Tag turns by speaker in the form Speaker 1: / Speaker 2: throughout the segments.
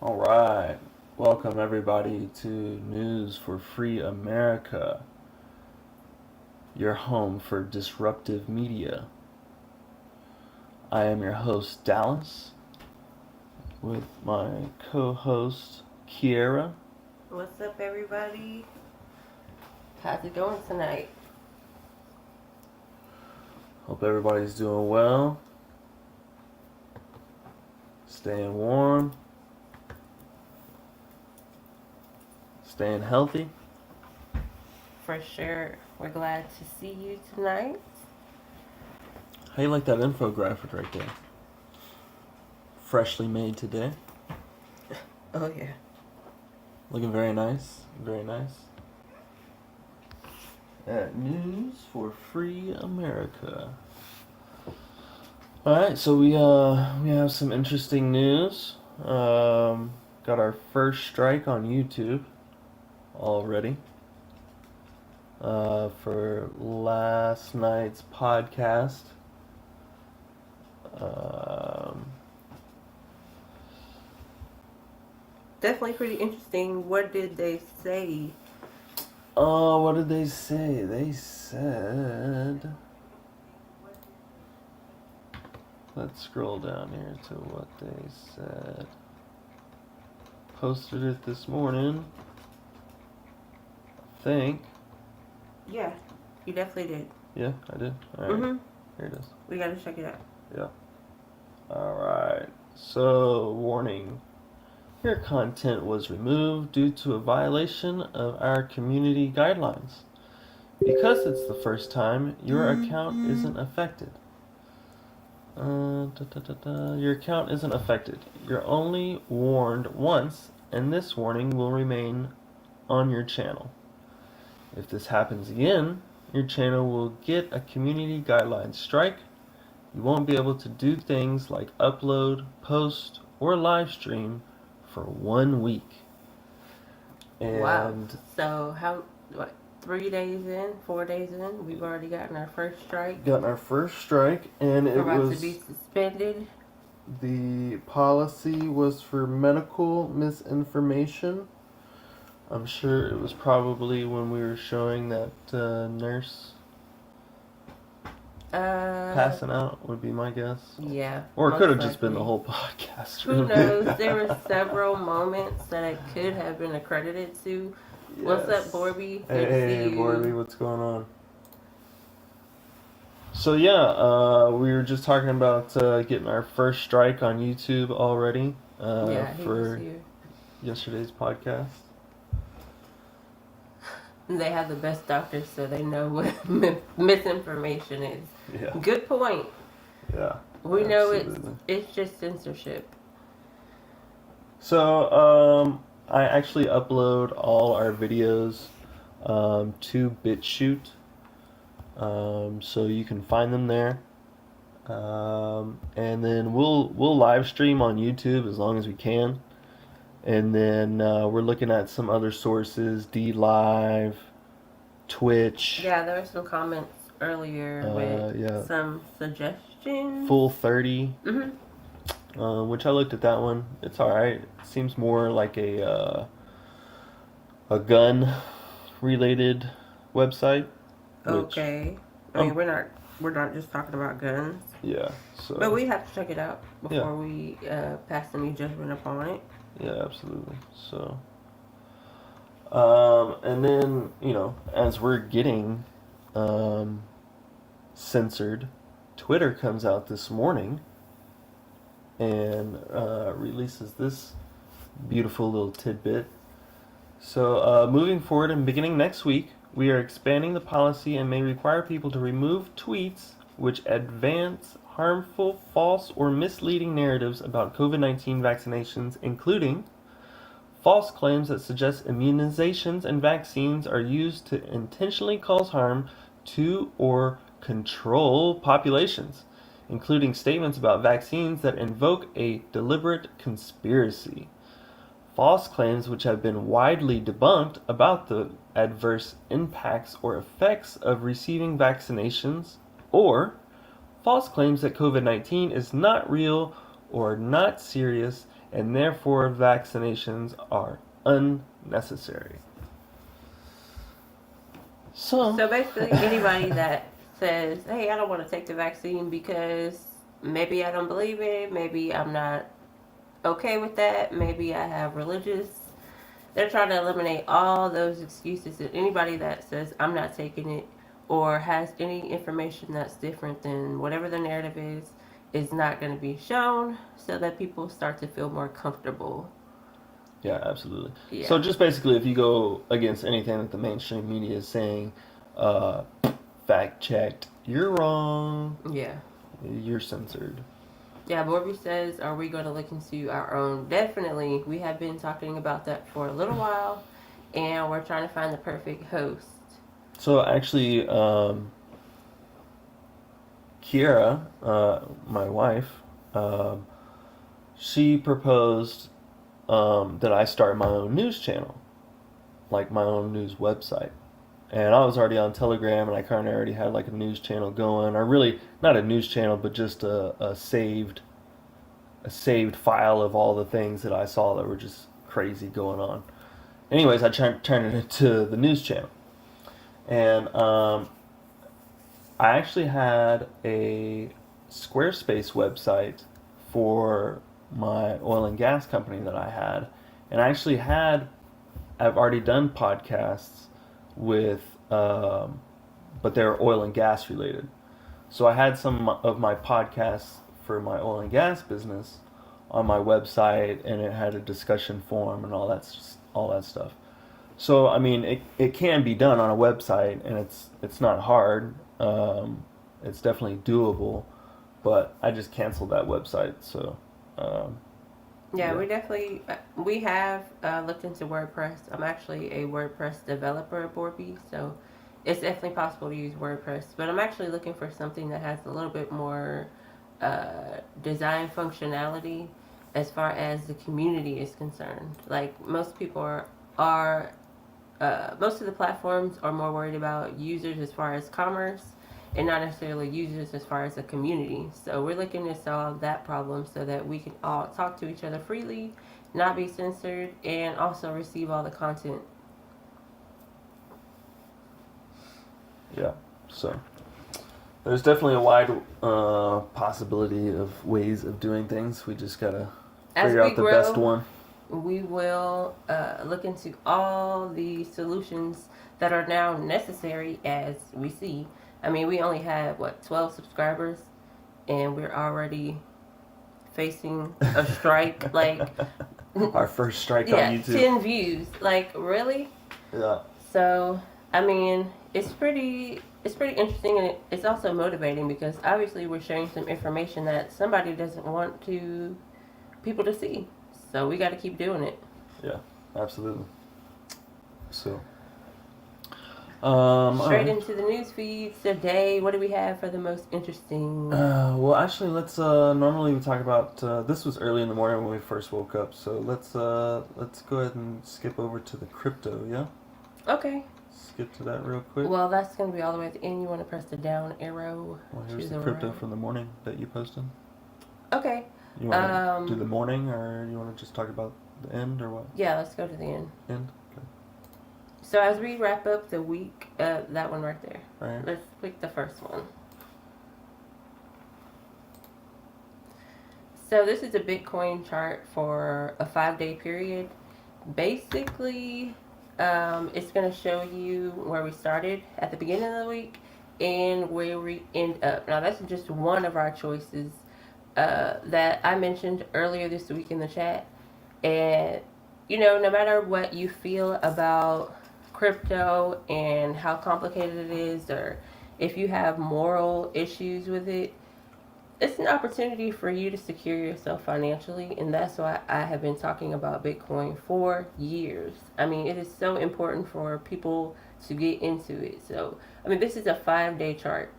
Speaker 1: All right. Welcome, everybody, to News for Free America, your home for disruptive media. I am your host, Dallas, with my co-host, Kiera.
Speaker 2: What's up, everybody? How's it going tonight?
Speaker 1: Hope everybody's doing well, staying warm, staying healthy.
Speaker 2: For sure. We're glad to see you tonight.
Speaker 1: How you like that infographic right there? Freshly made today.
Speaker 2: Oh, yeah.
Speaker 1: Looking very nice. Very nice. At News for Free America. Alright, so we have some interesting news. Got our first strike on YouTube already. For last night's podcast.
Speaker 2: Definitely pretty interesting. What did they say?
Speaker 1: Oh, what did they say? They said... Let's scroll down here to what they said. Posted it this morning. I think.
Speaker 2: Yeah, you definitely did.
Speaker 1: Yeah, I did. Alright.
Speaker 2: Mm-hmm.
Speaker 1: Here it is.
Speaker 2: We gotta check it out.
Speaker 1: Yeah. Alright. So, warning. Your content was removed due to a violation of our community guidelines. Because it's the first time, your account isn't affected. Your account isn't affected. You're only warned once, and this warning will remain on your channel. If this happens again, your channel will get a community guidelines strike. You won't be able to do things like upload, post, or live stream for 1 week. And
Speaker 2: wow. So, 3 days in, 4 days in, we've already gotten our first strike.
Speaker 1: Gotten our first strike, and
Speaker 2: We're
Speaker 1: it
Speaker 2: about
Speaker 1: was
Speaker 2: to be suspended.
Speaker 1: the policy was for medical misinformation. I'm sure it was probably when we were showing that nurse passing out, would be my guess.
Speaker 2: Yeah.
Speaker 1: Or it could have just been
Speaker 2: likely.
Speaker 1: the whole podcast.
Speaker 2: Who knows? There were several moments that it could have been accredited to.
Speaker 1: Yes.
Speaker 2: What's up, Borby? Good to
Speaker 1: Hey,
Speaker 2: see you.
Speaker 1: Borby, what's going on? So yeah, we were just talking about getting our first strike on YouTube already for yesterday's podcast.
Speaker 2: They have the best doctors, so they know what misinformation is.
Speaker 1: Yeah.
Speaker 2: Good point.
Speaker 1: Yeah.
Speaker 2: We
Speaker 1: absolutely.
Speaker 2: know it's just censorship.
Speaker 1: So I actually upload all our videos to BitChute, so you can find them there. And then we'll live stream on YouTube as long as we can. And then we're looking at some other sources, DLive, Twitch.
Speaker 2: Yeah, there were some comments earlier with some suggestions.
Speaker 1: Full 30.
Speaker 2: Mm-hmm.
Speaker 1: Which I looked at that one. It's alright. It seems more like a gun related website.
Speaker 2: Okay. I mean, we're not just talking about guns.
Speaker 1: Yeah. So.
Speaker 2: But we have to check it out before we pass any judgment upon it.
Speaker 1: Yeah, absolutely. So. And then, as we're getting censored, Twitter comes out this morning and releases this beautiful little tidbit. So, moving forward and beginning next week, we are expanding the policy and may require people to remove tweets which advance harmful, false, or misleading narratives about COVID-19 vaccinations, including false claims that suggest immunizations and vaccines are used to intentionally cause harm to or control populations, including statements about vaccines that invoke a deliberate conspiracy. False claims which have been widely debunked about the adverse impacts or effects of receiving vaccinations, or false claims that COVID-19 is not real or not serious and therefore vaccinations are unnecessary. So
Speaker 2: basically, anybody that says, "Hey, I don't want to take the vaccine because maybe I don't believe it, maybe I'm not okay with that, maybe I have religious," they're trying to eliminate all those excuses. And anybody that says, "I'm not taking it," or has any information that's different than whatever the narrative is not going to be shown, so that people start to feel more comfortable.
Speaker 1: yeah, absolutely.
Speaker 2: Yeah.
Speaker 1: So just basically, if you go against anything that the mainstream media is saying, uh, fact checked, you're wrong.
Speaker 2: Yeah.
Speaker 1: You're censored.
Speaker 2: Yeah, Morby says, are we going to look into our own? Definitely. We have been talking about that for a little while, and we're trying to find the perfect host.
Speaker 1: So actually, Kiera, my wife, she proposed that I start my own news channel, like my own news website. And I was already on Telegram, and I kind of already had like a news channel going, or really not a news channel, but just a saved file of all the things that I saw that were just crazy going on. Anyways, I turned it into the news channel, and I actually had a Squarespace website for my oil and gas company that I had, and I've already done podcasts with, but they're oil and gas related. So I had some of my podcasts for my oil and gas business on my website, and it had a discussion forum and all that stuff. So I mean, it can be done on a website, and it's not hard. It's definitely doable, but I just canceled that website. So
Speaker 2: yeah, we have looked into WordPress. I'm actually a WordPress developer, Borby, so it's definitely possible to use WordPress. But I'm actually looking for something that has a little bit more design functionality as far as the community is concerned. Like most people are most of the platforms are more worried about users as far as commerce and not necessarily users as far as a community. So we're looking to solve that problem so that we can all talk to each other freely, not be censored, and also receive all the content.
Speaker 1: yeah, so there's definitely a wide possibility of ways of doing things. We just gotta figure out the best one.
Speaker 2: We will look into all the solutions that are now necessary as we see. I mean, we only have, 12 subscribers, and we're already facing a strike. Like,
Speaker 1: our first strike
Speaker 2: yeah,
Speaker 1: on YouTube.
Speaker 2: 10 views. Like, really?
Speaker 1: Yeah.
Speaker 2: So, I mean, it's pretty interesting, and it's also motivating because obviously we're sharing some information that somebody doesn't want people to see. So we got to keep doing it.
Speaker 1: Yeah, absolutely. So,
Speaker 2: straight into the news feeds today. What do we have for the most interesting?
Speaker 1: Well, actually, let's normally we talk about this was early in the morning when we first woke up. So let's go ahead and skip over to the crypto. Yeah.
Speaker 2: Okay.
Speaker 1: Skip to that real quick.
Speaker 2: Well, that's going to be all the way at the end. You want to press the down arrow.
Speaker 1: Well, here's the crypto from the morning that you posted.
Speaker 2: Okay.
Speaker 1: You want to do the morning, or you want to just talk about the end, or what?
Speaker 2: Yeah, let's go to the end.
Speaker 1: End? Okay.
Speaker 2: So as we wrap up the week, that one right there.
Speaker 1: Right.
Speaker 2: Let's pick the first one. So this is a Bitcoin chart for a 5-day period. Basically, it's going to show you where we started at the beginning of the week and where we end up. Now, that's just one of our choices that I mentioned earlier this week in the chat. And, no matter what you feel about crypto and how complicated it is, or if you have moral issues with it, it's an opportunity for you to secure yourself financially, and that's why I have been talking about Bitcoin for years. I mean, it is so important for people to get into it. So, I mean, this is a 5-day chart.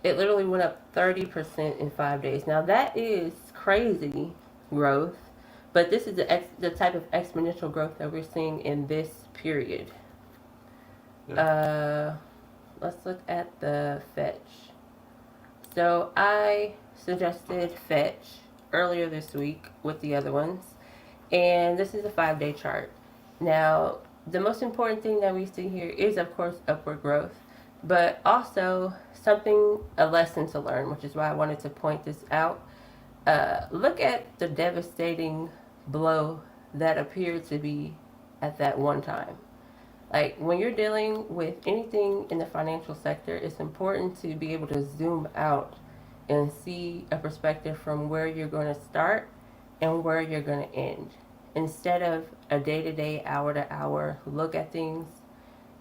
Speaker 2: It literally went up 30% in 5 days. Now, that is crazy growth, but this is the type of exponential growth that we're seeing in this period. Yeah. Let's look at the fetch. So I suggested Fetch earlier this week with the other ones. And this is a 5-day chart. Now, the most important thing that we see here is, of course, upward growth, but also a lesson to learn, which is why I wanted to point this out. Look at the devastating blow that appeared to be at that one time. Like, when you're dealing with anything in the financial sector, it's important to be able to zoom out and see a perspective from where you're going to start and where you're going to end. Instead of a day to day, hour to hour look at things,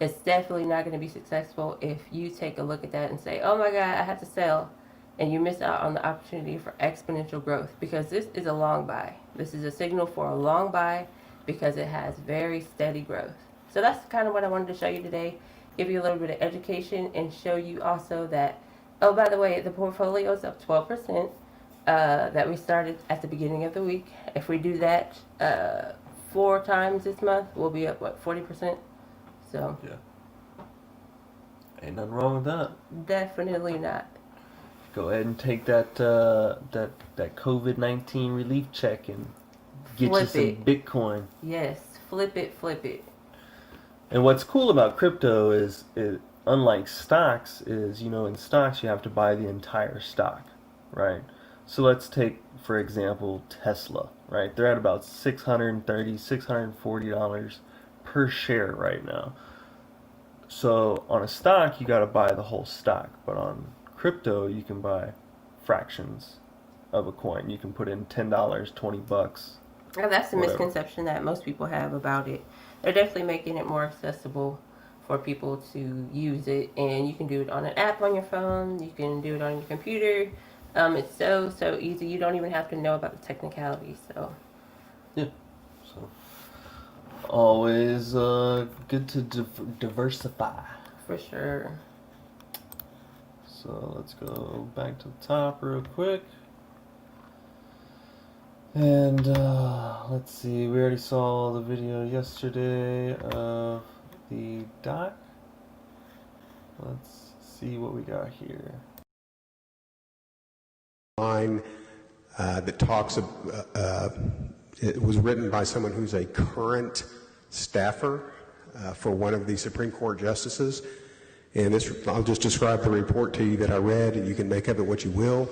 Speaker 2: it's definitely not going to be successful if you take a look at that and say, oh my God, I have to sell. And you miss out on the opportunity for exponential growth, because this is a long buy. This is a signal for a long buy because it has very steady growth. So that's kind of what I wanted to show you today. Give you a little bit of education and show you also that, oh, by the way, the portfolio is up 12%. That we started at the beginning of the week. If we do that 4 times this month, we'll be up, what, 40%? So
Speaker 1: Yeah. Ain't nothing wrong with that.
Speaker 2: definitely not.
Speaker 1: Go ahead and take that that COVID-19 relief check and get
Speaker 2: Flip
Speaker 1: you some
Speaker 2: it.
Speaker 1: Bitcoin.
Speaker 2: Yes, flip it, flip it.
Speaker 1: And what's cool about crypto is, unlike stocks, is, in stocks you have to buy the entire stock, right? So let's take, for example, Tesla, right? They're at about $630, $640 per share right now. So on a stock, you got to buy the whole stock, but on crypto, you can buy fractions of a coin. You can put in $10, $20.
Speaker 2: Now, that's the
Speaker 1: Whatever.
Speaker 2: misconception that most people have about it. They're definitely making it more accessible for people to use it, and you can do it on an app on your phone. You can do it on your computer. It's so easy. You don't even have to know about the technicalities. So
Speaker 1: Yeah. So always good to diversify.
Speaker 2: for sure.
Speaker 1: So let's go back to the top real quick. And let's see, we already saw the video yesterday of the doc. Let's see what we got here.
Speaker 3: Line that talks it was written by someone who's a current staffer for one of the Supreme Court justices. And this, I'll just describe the report to you that I read, and you can make of it what you will.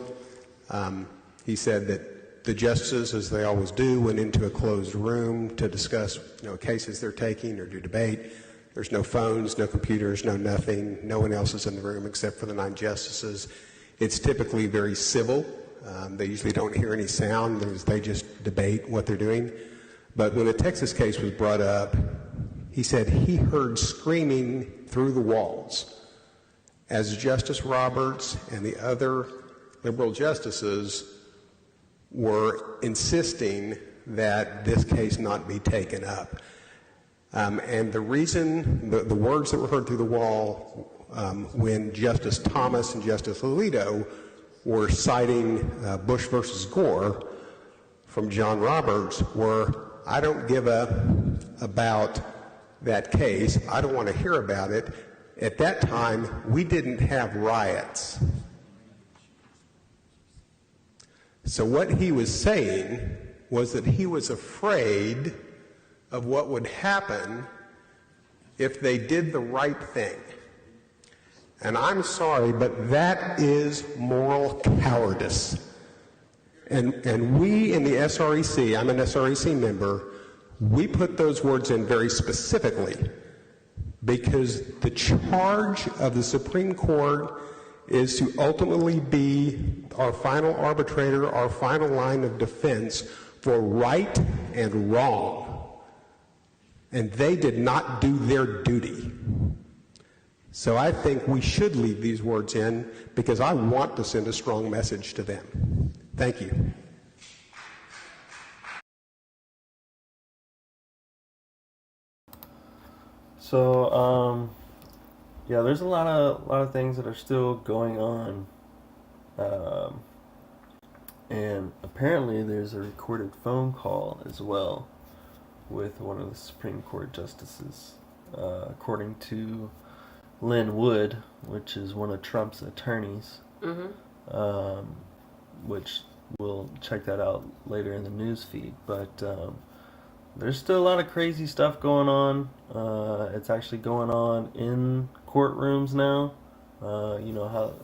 Speaker 3: He said that the justices, as they always do, went into a closed room to discuss cases they're taking or do debate. There's no phones, no computers, no nothing. No one else is in the room except for the 9 justices. It's typically very civil. They usually don't hear any sound. They just debate what they're doing. But when the Texas case was brought up, he said he heard screaming through the walls as Justice Roberts and the other liberal justices were insisting that this case not be taken up. And the reason, the words that were heard through the wall when Justice Thomas and Justice Alito were citing Bush versus Gore from John Roberts were, I don't give about that case. I don't want to hear about it. At that time, we didn't have riots. So what he was saying was that he was afraid of what would happen if they did the right thing. And I'm sorry, but that is moral cowardice. And we in the SREC, I'm an SREC member, we put those words in very specifically because the charge of the Supreme Court is to ultimately be our final arbitrator, our final line of defense for right and wrong. And they did not do their duty. So I think we should leave these words in because I want to send a strong message to them. Thank you.
Speaker 1: So, yeah, there's a lot of things that are still going on, and apparently there's a recorded phone call as well with one of the Supreme Court justices, according to Lynn Wood, which is one of Trump's attorneys,
Speaker 2: Mm-hmm.
Speaker 1: which we'll check that out later in the news feed. But there's still a lot of crazy stuff going on. It's actually going on in courtrooms now. You know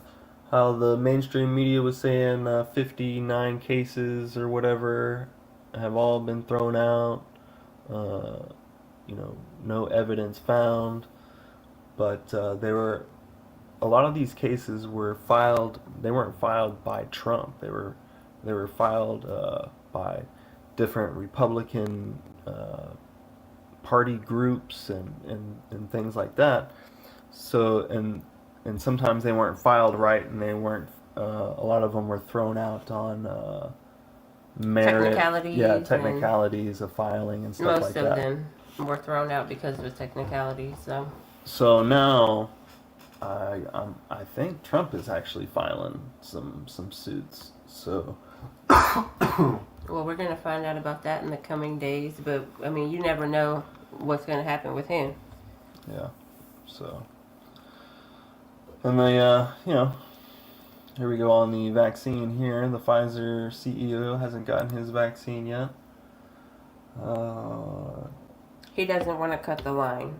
Speaker 1: how the mainstream media was saying 59 cases or whatever have all been thrown out. You know, no evidence found. But they were a lot of these cases were filed. They weren't filed by Trump. They were filed by different Republican party groups and things like that. So and sometimes they weren't filed right, and they weren't. A lot of them were thrown out on merit.
Speaker 2: Technicalities.
Speaker 1: Yeah,
Speaker 2: and
Speaker 1: technicalities of filing and stuff
Speaker 2: most
Speaker 1: like
Speaker 2: of
Speaker 1: that.
Speaker 2: them were thrown out because of the technicalities.
Speaker 1: So now, I think Trump is actually filing some suits. So
Speaker 2: Well, we're gonna find out about that in the coming days. But I mean, you never know what's gonna happen with him.
Speaker 1: yeah, so and they you know, here we go on the vaccine here. The Pfizer CEO hasn't gotten his vaccine yet.
Speaker 2: He doesn't want to cut the line.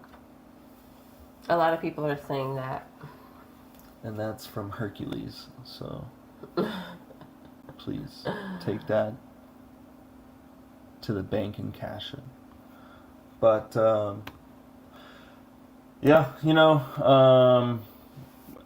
Speaker 2: A lot of people are saying that.
Speaker 1: And that's from Hercules. So please take that to the bank and cash it. But yeah, you know,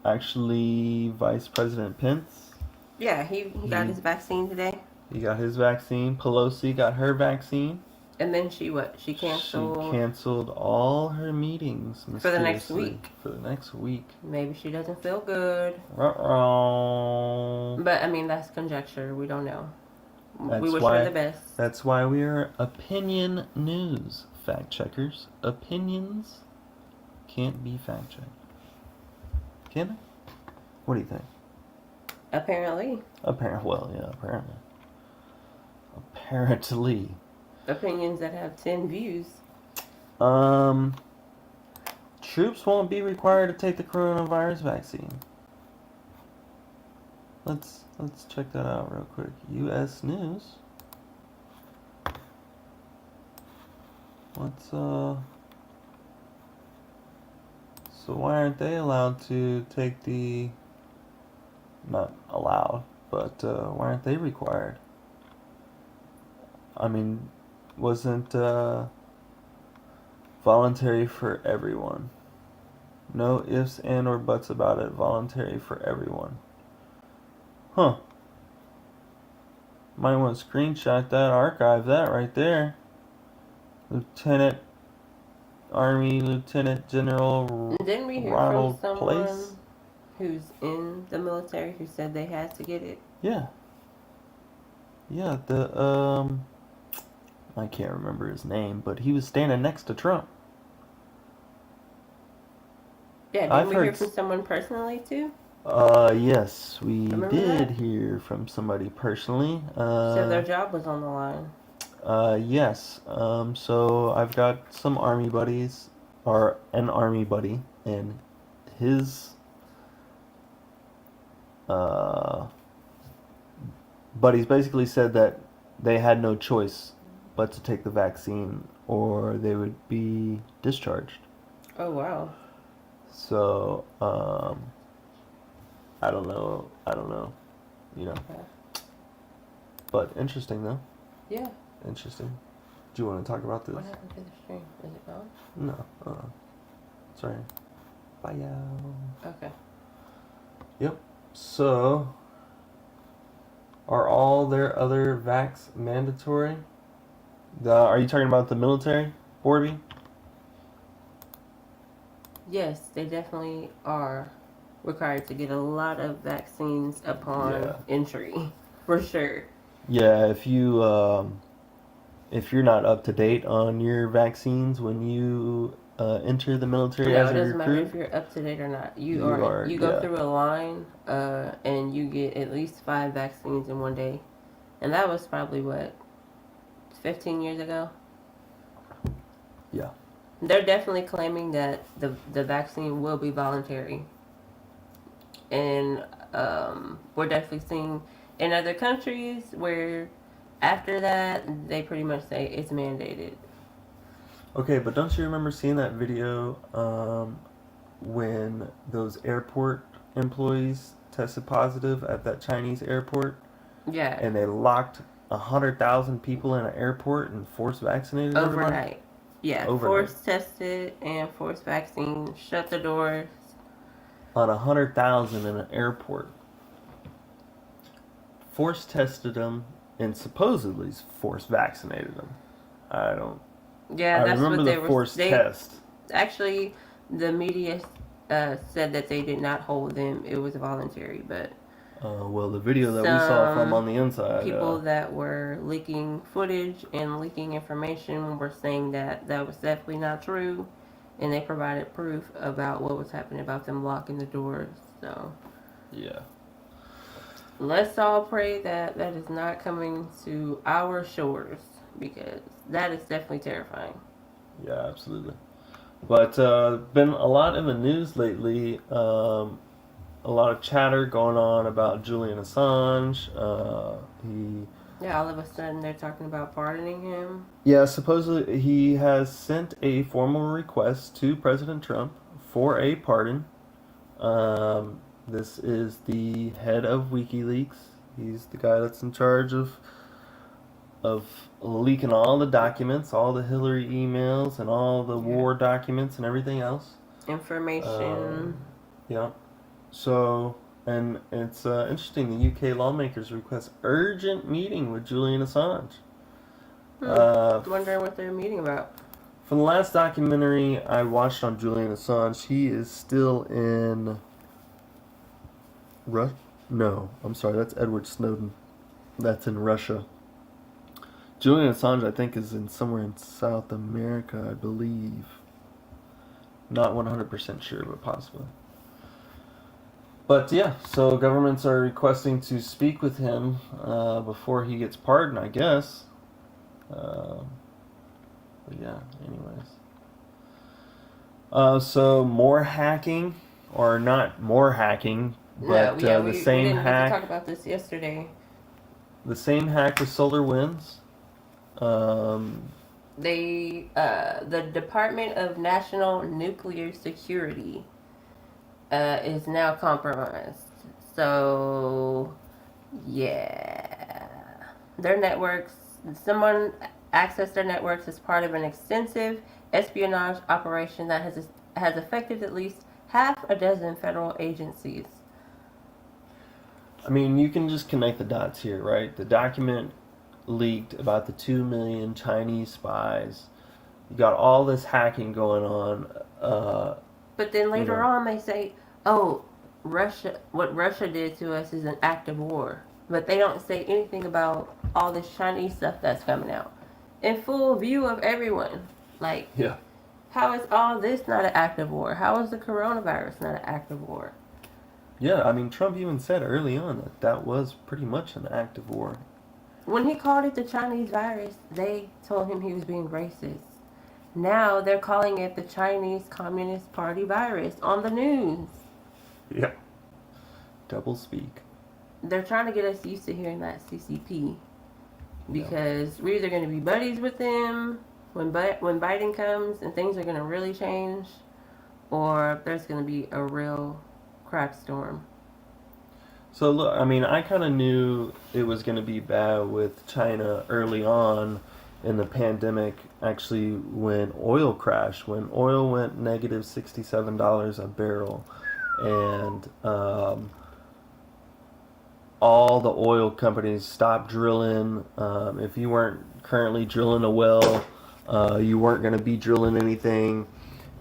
Speaker 1: actually, Vice President Pence,
Speaker 2: Yeah, he got his vaccine today.
Speaker 1: he got his vaccine. Pelosi got her vaccine.
Speaker 2: And then she what? She canceled.
Speaker 1: She canceled all her meetings
Speaker 2: For the next
Speaker 1: mysteriously.
Speaker 2: week.
Speaker 1: For the next week.
Speaker 2: Maybe she doesn't feel good.
Speaker 1: Uh-oh.
Speaker 2: But I mean, that's conjecture. We don't know.
Speaker 1: That's
Speaker 2: We wish
Speaker 1: why-
Speaker 2: her the best.
Speaker 1: That's why we are opinion news, fact checkers. Opinions can't be fact checked. Can they? What do you think?
Speaker 2: Apparently,
Speaker 1: Apparently, well, yeah, apparently. Apparently.
Speaker 2: opinions that have 10 views.
Speaker 1: Troops won't be required to take the coronavirus vaccine. Let's check that out real quick. U.S. News. So why aren't they allowed to take the? Not allowed, but why aren't they required? I mean, wasn't voluntary for everyone. No ifs and or buts about it. Voluntary for everyone. Huh. Might want to screenshot that, archive that right there. Army Lieutenant General
Speaker 2: Didn't we hear
Speaker 1: Ronald
Speaker 2: from someone
Speaker 1: Place?
Speaker 2: who's in the military who said they had to get it?
Speaker 1: Yeah. Yeah, I can't remember his name, but he was standing next to Trump.
Speaker 2: Yeah, didn't
Speaker 1: I've
Speaker 2: we hear
Speaker 1: heard
Speaker 2: from someone personally too?
Speaker 1: Yes, we
Speaker 2: Remember
Speaker 1: did
Speaker 2: that?
Speaker 1: hear from somebody personally.
Speaker 2: So their job was on the line.
Speaker 1: Yes. So I've got some army buddies, or an army buddy, and his buddies basically said that they had no choice but to take the vaccine or they would be discharged.
Speaker 2: Oh wow.
Speaker 1: So, I don't know, you know.
Speaker 2: Okay.
Speaker 1: But interesting though.
Speaker 2: Yeah.
Speaker 1: Interesting. Do you want to talk about this?
Speaker 2: What happened to the stream? Is it gone?
Speaker 1: No. Sorry. Bye, y'all.
Speaker 2: Okay.
Speaker 1: Yep. So, are all their other vax mandatory? Are you talking about the military, Borby?
Speaker 2: Yes, they definitely are required to get a lot of vaccines upon
Speaker 1: Yeah.
Speaker 2: entry, for sure.
Speaker 1: Yeah. If you're not up to date on your vaccines when you enter the military
Speaker 2: No,
Speaker 1: as
Speaker 2: it
Speaker 1: a
Speaker 2: doesn't matter
Speaker 1: recruit,
Speaker 2: if you're up to date or not.
Speaker 1: You
Speaker 2: You
Speaker 1: are,
Speaker 2: you go
Speaker 1: yeah.
Speaker 2: through a line, and you get at least 5 vaccines in one day, and that was probably what 15 years ago.
Speaker 1: yeah.
Speaker 2: They're definitely claiming that the vaccine will be voluntary, and we're definitely seeing In other countries, where after that they pretty much say it's mandated.
Speaker 1: Okay, but don't you remember seeing that video when those airport employees tested positive at that Chinese airport,
Speaker 2: Yeah,
Speaker 1: and they locked 100,000 people in an airport and force vaccinated everybody?
Speaker 2: overnight. Yeah,
Speaker 1: Overnight.
Speaker 2: force tested and force vaccine. Shut the doors.
Speaker 1: On 100,000 in an airport. Force tested them and supposedly force vaccinated them. I don't.
Speaker 2: Yeah,
Speaker 1: I
Speaker 2: that's
Speaker 1: remember
Speaker 2: what they
Speaker 1: the
Speaker 2: were.
Speaker 1: force
Speaker 2: They
Speaker 1: test.
Speaker 2: actually, the media said that they did not hold them. It was voluntary, but
Speaker 1: Well, the video that we saw from
Speaker 2: some
Speaker 1: on the inside.
Speaker 2: people that were leaking footage and leaking information were saying that that was definitely not true, and they provided proof about what was happening about them locking the doors. So
Speaker 1: Yeah.
Speaker 2: let's all pray that that is not coming to our shores, because that is definitely terrifying.
Speaker 1: Yeah, absolutely. But been a lot in the news lately. A lot of chatter going on about Julian Assange.
Speaker 2: Yeah, all of a sudden they're talking about pardoning him.
Speaker 1: Yeah, supposedly he has sent a formal request to President Trump for a pardon. This is the head of WikiLeaks. He's the guy that's in charge of leaking all the documents, all the Hillary emails, and all the war documents and everything else.
Speaker 2: Information.
Speaker 1: Yeah. So, and it's interesting. The UK lawmakers request urgent meeting with Julian Assange.
Speaker 2: Wondering what they're meeting about.
Speaker 1: From the last documentary I watched on Julian Assange, he is still in No, I'm sorry, that's Edward Snowden. That's in Russia. Julian Assange, I think, is in somewhere in South America, I believe. Not 100% sure, but possibly. But yeah, so governments are requesting to speak with him before he gets pardoned, I guess. But yeah, anyways. So more hacking, or not more hacking, but
Speaker 2: no,
Speaker 1: the
Speaker 2: we
Speaker 1: same
Speaker 2: didn't get to
Speaker 1: hack.
Speaker 2: talk about this yesterday.
Speaker 1: The same hack with SolarWinds.
Speaker 2: The Department of National Nuclear Security is now compromised. So, yeah. Their networks, someone accessed their networks as part of an extensive espionage operation that has affected at least half a dozen federal agencies.
Speaker 1: I mean, you can just connect the dots here, right? The document leaked about the 2 million Chinese spies. You got all this hacking going on.
Speaker 2: But then later on they say, oh, what Russia did to us is an act of war. But they don't say anything about all this Chinese stuff that's coming out in full view of everyone. Like,
Speaker 1: Yeah.
Speaker 2: how is all this not an act of war? How is the coronavirus not an act of war?
Speaker 1: Yeah, I mean, Trump even said early on that that was pretty much an act of war.
Speaker 2: When he called it the Chinese virus, they told him he was being racist. Now they're calling it the Chinese Communist Party virus on the news.
Speaker 1: Yeah. Double speak.
Speaker 2: They're trying to get us used to hearing that CCP. Because we're either going to be buddies with them when Biden comes and things are going to really change, or there's going to be a real crap storm.
Speaker 1: So look, I mean, I kind of knew it was going to be bad with China early on in the pandemic. Actually, when oil crashed, when oil went negative $67 a barrel, and all the oil companies stopped drilling. If you weren't currently drilling a well, you weren't going to be drilling anything.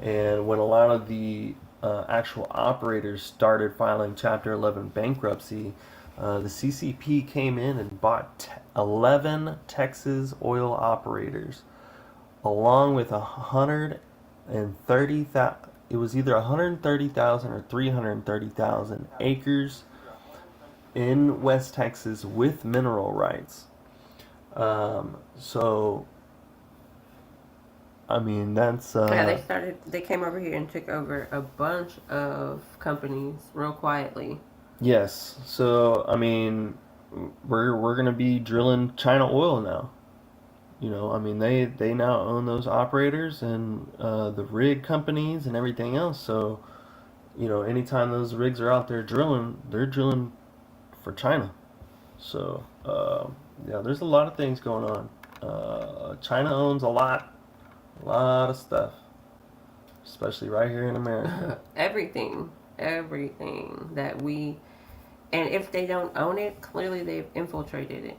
Speaker 1: And when a lot of the actual operators started filing Chapter 11 bankruptcy, the CCP came in and bought 11 Texas oil operators, along with 130,000. It was either 130,000 or 330,000 acres in West Texas with mineral rights. So, I mean, that's
Speaker 2: Yeah, they came over here and took over a bunch of companies real quietly.
Speaker 1: yes. So, I mean, we're gonna be drilling China oil now. You know, I mean, they now own those operators and the rig companies and everything else. So, you know, anytime those rigs are out there drilling, they're drilling for China. So, yeah, there's a lot of things going on. China owns a lot of stuff, especially right here in America.
Speaker 2: Everything that we, and if they don't own it, clearly they've infiltrated it.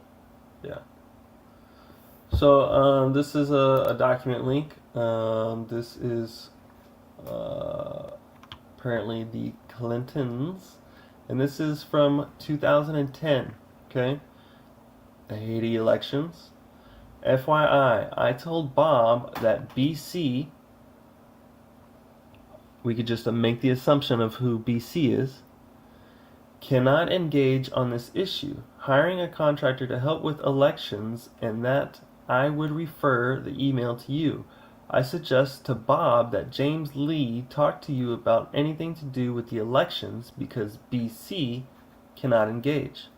Speaker 1: Yeah. So, this is a document link. This is apparently the Clintons, and this is from 2010. Okay, the Haiti elections. FYI, I told Bob that BC. We could just make the assumption of who BC is. Cannot engage on this issue, hiring a contractor to help with elections, and that I would refer the email to you. I suggest to Bob that James Lee talk to you about anything to do with the elections because BC cannot engage.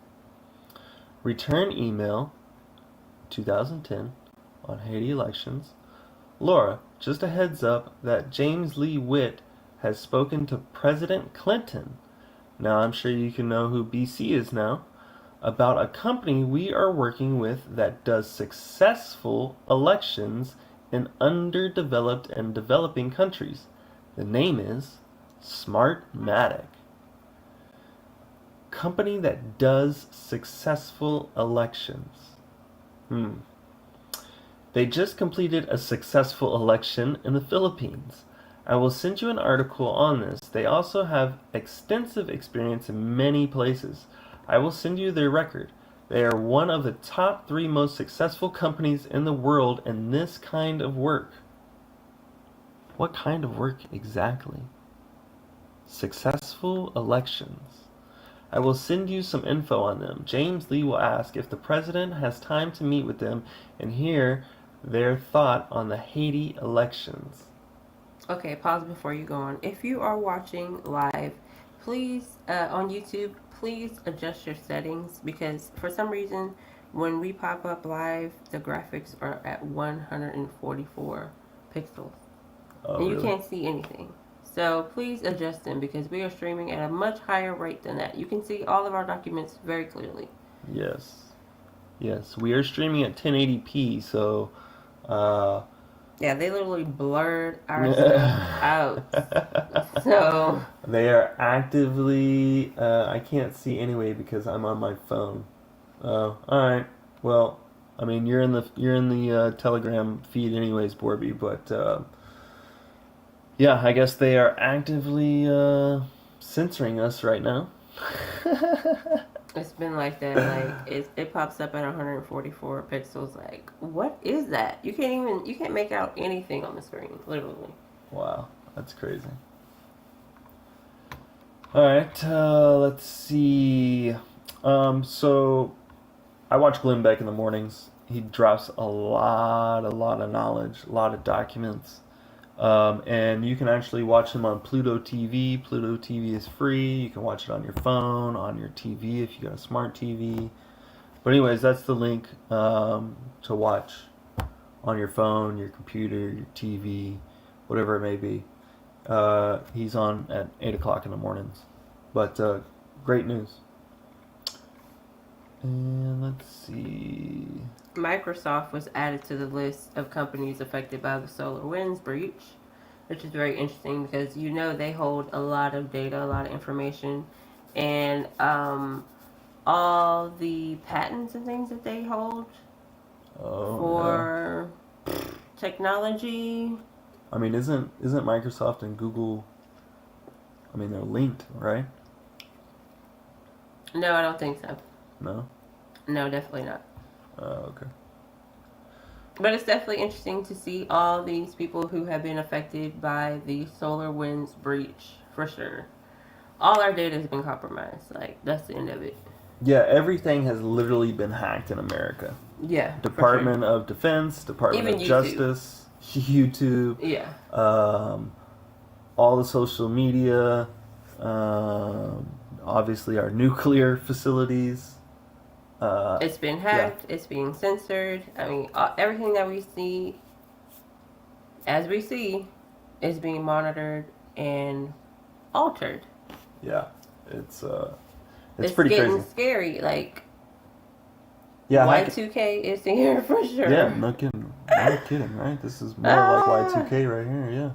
Speaker 1: Return email 2010 on Haiti elections. Laura, just a heads up that James Lee Witt has spoken to President Clinton. Now I'm sure you can know who BC is now. About a company we are working with that does successful elections in underdeveloped and developing countries. The name is Smartmatic. Company that does successful elections. They just completed a successful election in the Philippines. I will send you an article on this. They also have extensive experience in many places. I will send you their record. They are one of the top 3 most successful companies in the world in this kind of work. What kind of work exactly? Successful elections. I will send you some info on them. James Lee will ask if the president has time to meet with them and hear their thought on the Haiti elections.
Speaker 2: Okay, pause before you go on. If you are watching live, please, on YouTube, please adjust your settings because for some reason, when we pop up live, the graphics are at 144 pixels.
Speaker 1: Oh,
Speaker 2: and you
Speaker 1: really?
Speaker 2: can't see anything. So please adjust them because we are streaming at a much higher rate than that. You can see all of our documents very clearly.
Speaker 1: Yes. Yes, we are streaming at 1080p, so
Speaker 2: Yeah, they literally blurred our stuff out. So
Speaker 1: they are actively I can't see anyway because I'm on my phone. Oh, all right. Well, I mean, you're in the Telegram feed anyways, Borby, but yeah, I guess they are actively censoring us right now.
Speaker 2: it's been like that. Like it pops up at 144 pixels. Like, what is that? You can't make out anything on the screen, literally.
Speaker 1: Wow, that's crazy. All right, let's see. So I watch Glenn Beck in the mornings. He drops a lot of knowledge, a lot of documents. And you can actually watch him on Pluto TV. Pluto TV is free. You can watch it on your phone, on your TV if you got a smart TV. But anyways, that's the link to watch on your phone, your computer, your TV, whatever it may be. He's on at 8 o'clock in the mornings. But great news. And let's see.
Speaker 2: Microsoft was added to the list of companies affected by the SolarWinds breach, which is very interesting because they hold a lot of data, a lot of information, and all the patents and things that they hold for technology.
Speaker 1: I mean, isn't Microsoft and Google? I mean, they're linked, right?
Speaker 2: No, I don't think so.
Speaker 1: No.
Speaker 2: No, definitely not.
Speaker 1: Okay.
Speaker 2: But it's definitely interesting to see all these people who have been affected by the SolarWinds breach, for sure. All our data has been compromised. Like, that's the end of it.
Speaker 1: Yeah, everything has literally been hacked in America.
Speaker 2: Yeah.
Speaker 1: Department of Defense, Department
Speaker 2: Even
Speaker 1: of
Speaker 2: YouTube.
Speaker 1: Justice, YouTube.
Speaker 2: Yeah.
Speaker 1: All the social media. Obviously, our nuclear facilities.
Speaker 2: It's been hacked. It's being censored. I mean, everything that we see, as we see, is being monitored and altered.
Speaker 1: Yeah, it's pretty
Speaker 2: getting
Speaker 1: crazy.
Speaker 2: Scary. Like,
Speaker 1: Yeah,
Speaker 2: Y2K is here for sure.
Speaker 1: Yeah, no kidding, right? This is more like Y2K right here. Yeah.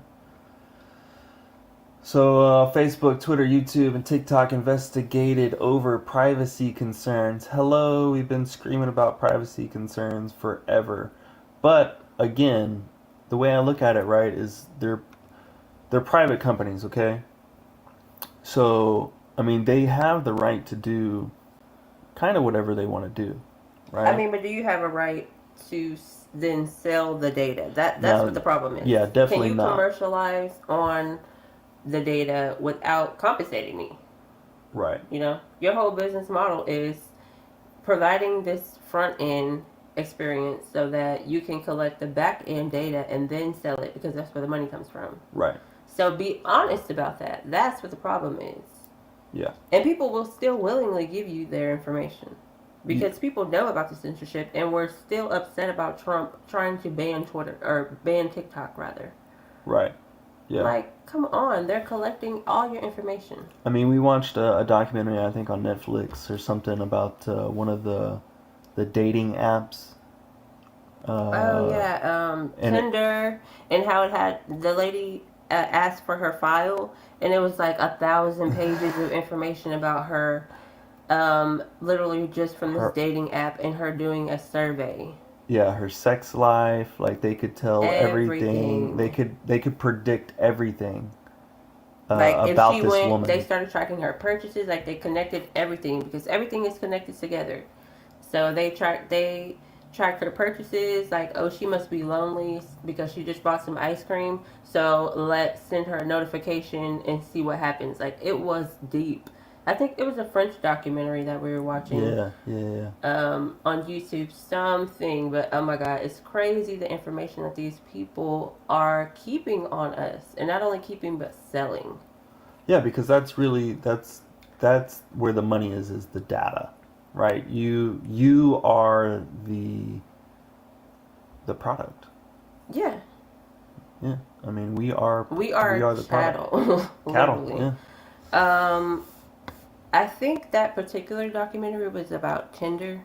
Speaker 1: So, Facebook, Twitter, YouTube, and TikTok investigated over privacy concerns. Hello, we've been screaming about privacy concerns forever. But, again, the way I look at it, right, is they're private companies, okay? So, I mean, they have the right to do kind of whatever they want to do, right?
Speaker 2: I mean, but do you have a right to then sell the data? That's
Speaker 1: No,
Speaker 2: what the problem is.
Speaker 1: yeah, definitely
Speaker 2: Can you
Speaker 1: not.
Speaker 2: commercialize on the data without compensating me?
Speaker 1: Right.
Speaker 2: You know, your whole business model is providing this front end experience so that you can collect the back end data and then sell it, because that's where the money comes from.
Speaker 1: Right.
Speaker 2: So be honest about that. That's what the problem is.
Speaker 1: Yeah.
Speaker 2: And people will still willingly give you their information because people know about the censorship, and we're still upset about Trump trying to ban Twitter, or ban TikTok rather.
Speaker 1: Right. Yeah.
Speaker 2: Like, come on, they're collecting all your information.
Speaker 1: I mean, we watched a documentary, I think, on Netflix or something about one of the dating apps.
Speaker 2: Tinder, and how it had the lady asked for her file, and it was like 1,000 pages of information about her, literally just from this dating app, and her doing a survey.
Speaker 1: Yeah, her sex life, like they could tell everything. They could predict everything
Speaker 2: like
Speaker 1: about
Speaker 2: if she
Speaker 1: this
Speaker 2: went,
Speaker 1: woman.
Speaker 2: they started tracking her purchases. Like, they connected everything, because everything is connected together. So they tracked her purchases. Like, oh, she must be lonely because she just bought some ice cream. So let's send her a notification and see what happens. Like, it was deep. I think it was a French documentary that we were watching.
Speaker 1: Yeah.
Speaker 2: On YouTube, something. But oh my God, it's crazy the information that these people are keeping on us, and not only keeping but selling.
Speaker 1: Yeah, because that's where the money is the data, right? You are the product.
Speaker 2: Yeah.
Speaker 1: Yeah. I mean, we are the
Speaker 2: cattle.
Speaker 1: Cattle. Yeah.
Speaker 2: I think that particular documentary was about Tinder.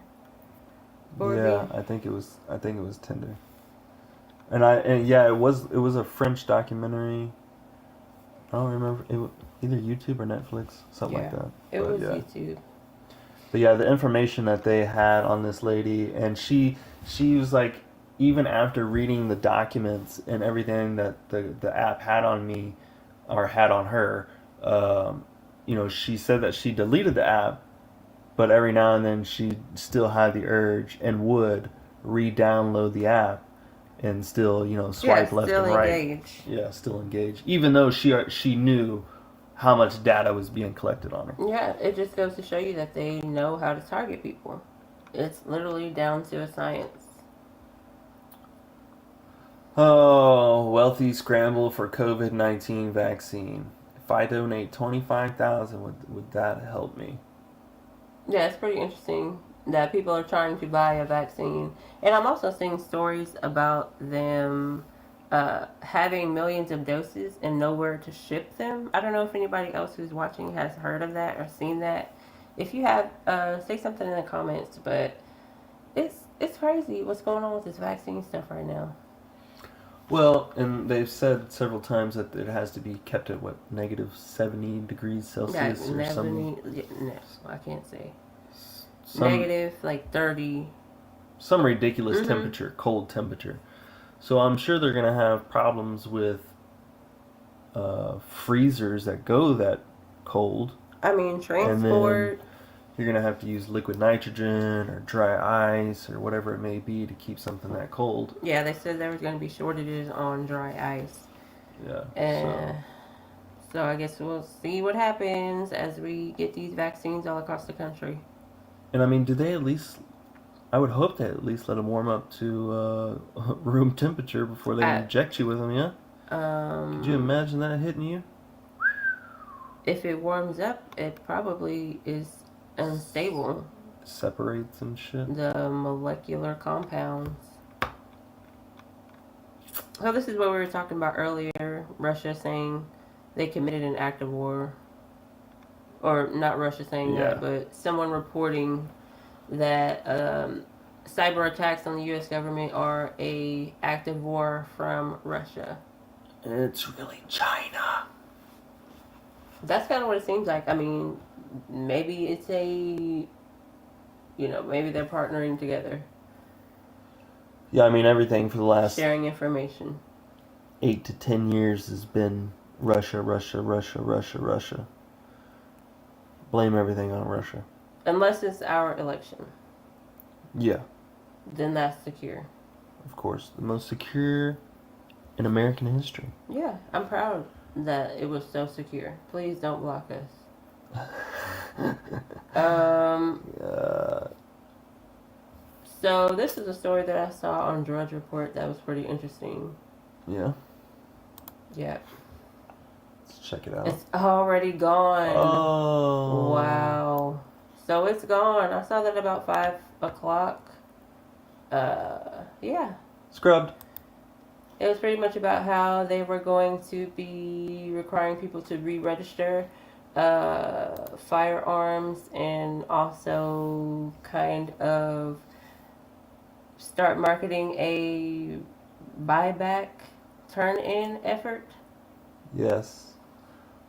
Speaker 1: Yeah, I think it was Tinder. And yeah, it was a French documentary. I don't remember, it was either YouTube or Netflix, something like that.
Speaker 2: It was YouTube.
Speaker 1: But yeah, the information that they had on this lady, and she was like, even after reading the documents and everything that the app had on me, or had on her, she said that she deleted the app, but every now and then she still had the urge and would re-download the app and still, swipe left and right.
Speaker 2: Engaged.
Speaker 1: Yeah, still engaged. Even though she knew how much data was being collected on her.
Speaker 2: Yeah, it just goes to show you that they know how to target people. It's literally down to a science.
Speaker 1: Oh, wealthy scramble for COVID-19 vaccine. If I donate $25,000, would that help me?
Speaker 2: Yeah, it's pretty interesting that people are trying to buy a vaccine. And I'm also seeing stories about them having millions of doses and nowhere to ship them. I don't know if anybody else who's watching has heard of that or seen that. If you have, say something in the comments. But it's crazy what's going on with this vaccine stuff right now.
Speaker 1: Well, and they've said several times that it has to be kept at negative 70 degrees Celsius or something.
Speaker 2: No, I can't say. Negative, like 30.
Speaker 1: Some ridiculous temperature, cold temperature. So I'm sure they're going to have problems with freezers that go that cold.
Speaker 2: I mean, transport.
Speaker 1: You're going to have to use liquid nitrogen or dry ice or whatever it may be to keep something that cold.
Speaker 2: Yeah, they said there was going to be shortages on dry ice.
Speaker 1: Yeah.
Speaker 2: So I guess we'll see what happens as we get these vaccines all across the country.
Speaker 1: And I mean, do they at least... I would hope they at least let them warm up to room temperature before they inject you with them, yeah? Could you imagine that hitting you?
Speaker 2: If it warms up, it probably is unstable.
Speaker 1: separates and shit.
Speaker 2: the molecular compounds. So this is what we were talking about earlier. Russia saying they committed an act of war. Or not Russia saying
Speaker 1: Yeah.
Speaker 2: that, but someone reporting that cyber attacks on the U.S. government are a act of war from Russia.
Speaker 1: It's really China.
Speaker 2: That's kind of what it seems like. I mean, maybe it's maybe they're partnering together,
Speaker 1: Yeah, I mean, everything for the last
Speaker 2: sharing information.
Speaker 1: 8 to 10 years has been Russia, Russia, Russia, Russia, Russia. Blame everything on Russia.
Speaker 2: Unless it's our election,
Speaker 1: Yeah,
Speaker 2: then that's secure.
Speaker 1: of course. The most secure in American history.
Speaker 2: Yeah, I'm proud that it was so secure. Please don't block us.
Speaker 1: Yeah.
Speaker 2: So this is a story that I saw on Drudge Report that was pretty interesting.
Speaker 1: Yeah.
Speaker 2: Yeah.
Speaker 1: Let's check it out.
Speaker 2: It's already gone.
Speaker 1: Oh.
Speaker 2: Wow. So it's gone. I saw that about 5 o'clock. Yeah.
Speaker 1: Scrubbed.
Speaker 2: It was pretty much about how they were going to be requiring people to re-register firearms and also kind of start marketing a buyback turn-in effort.
Speaker 1: Yes.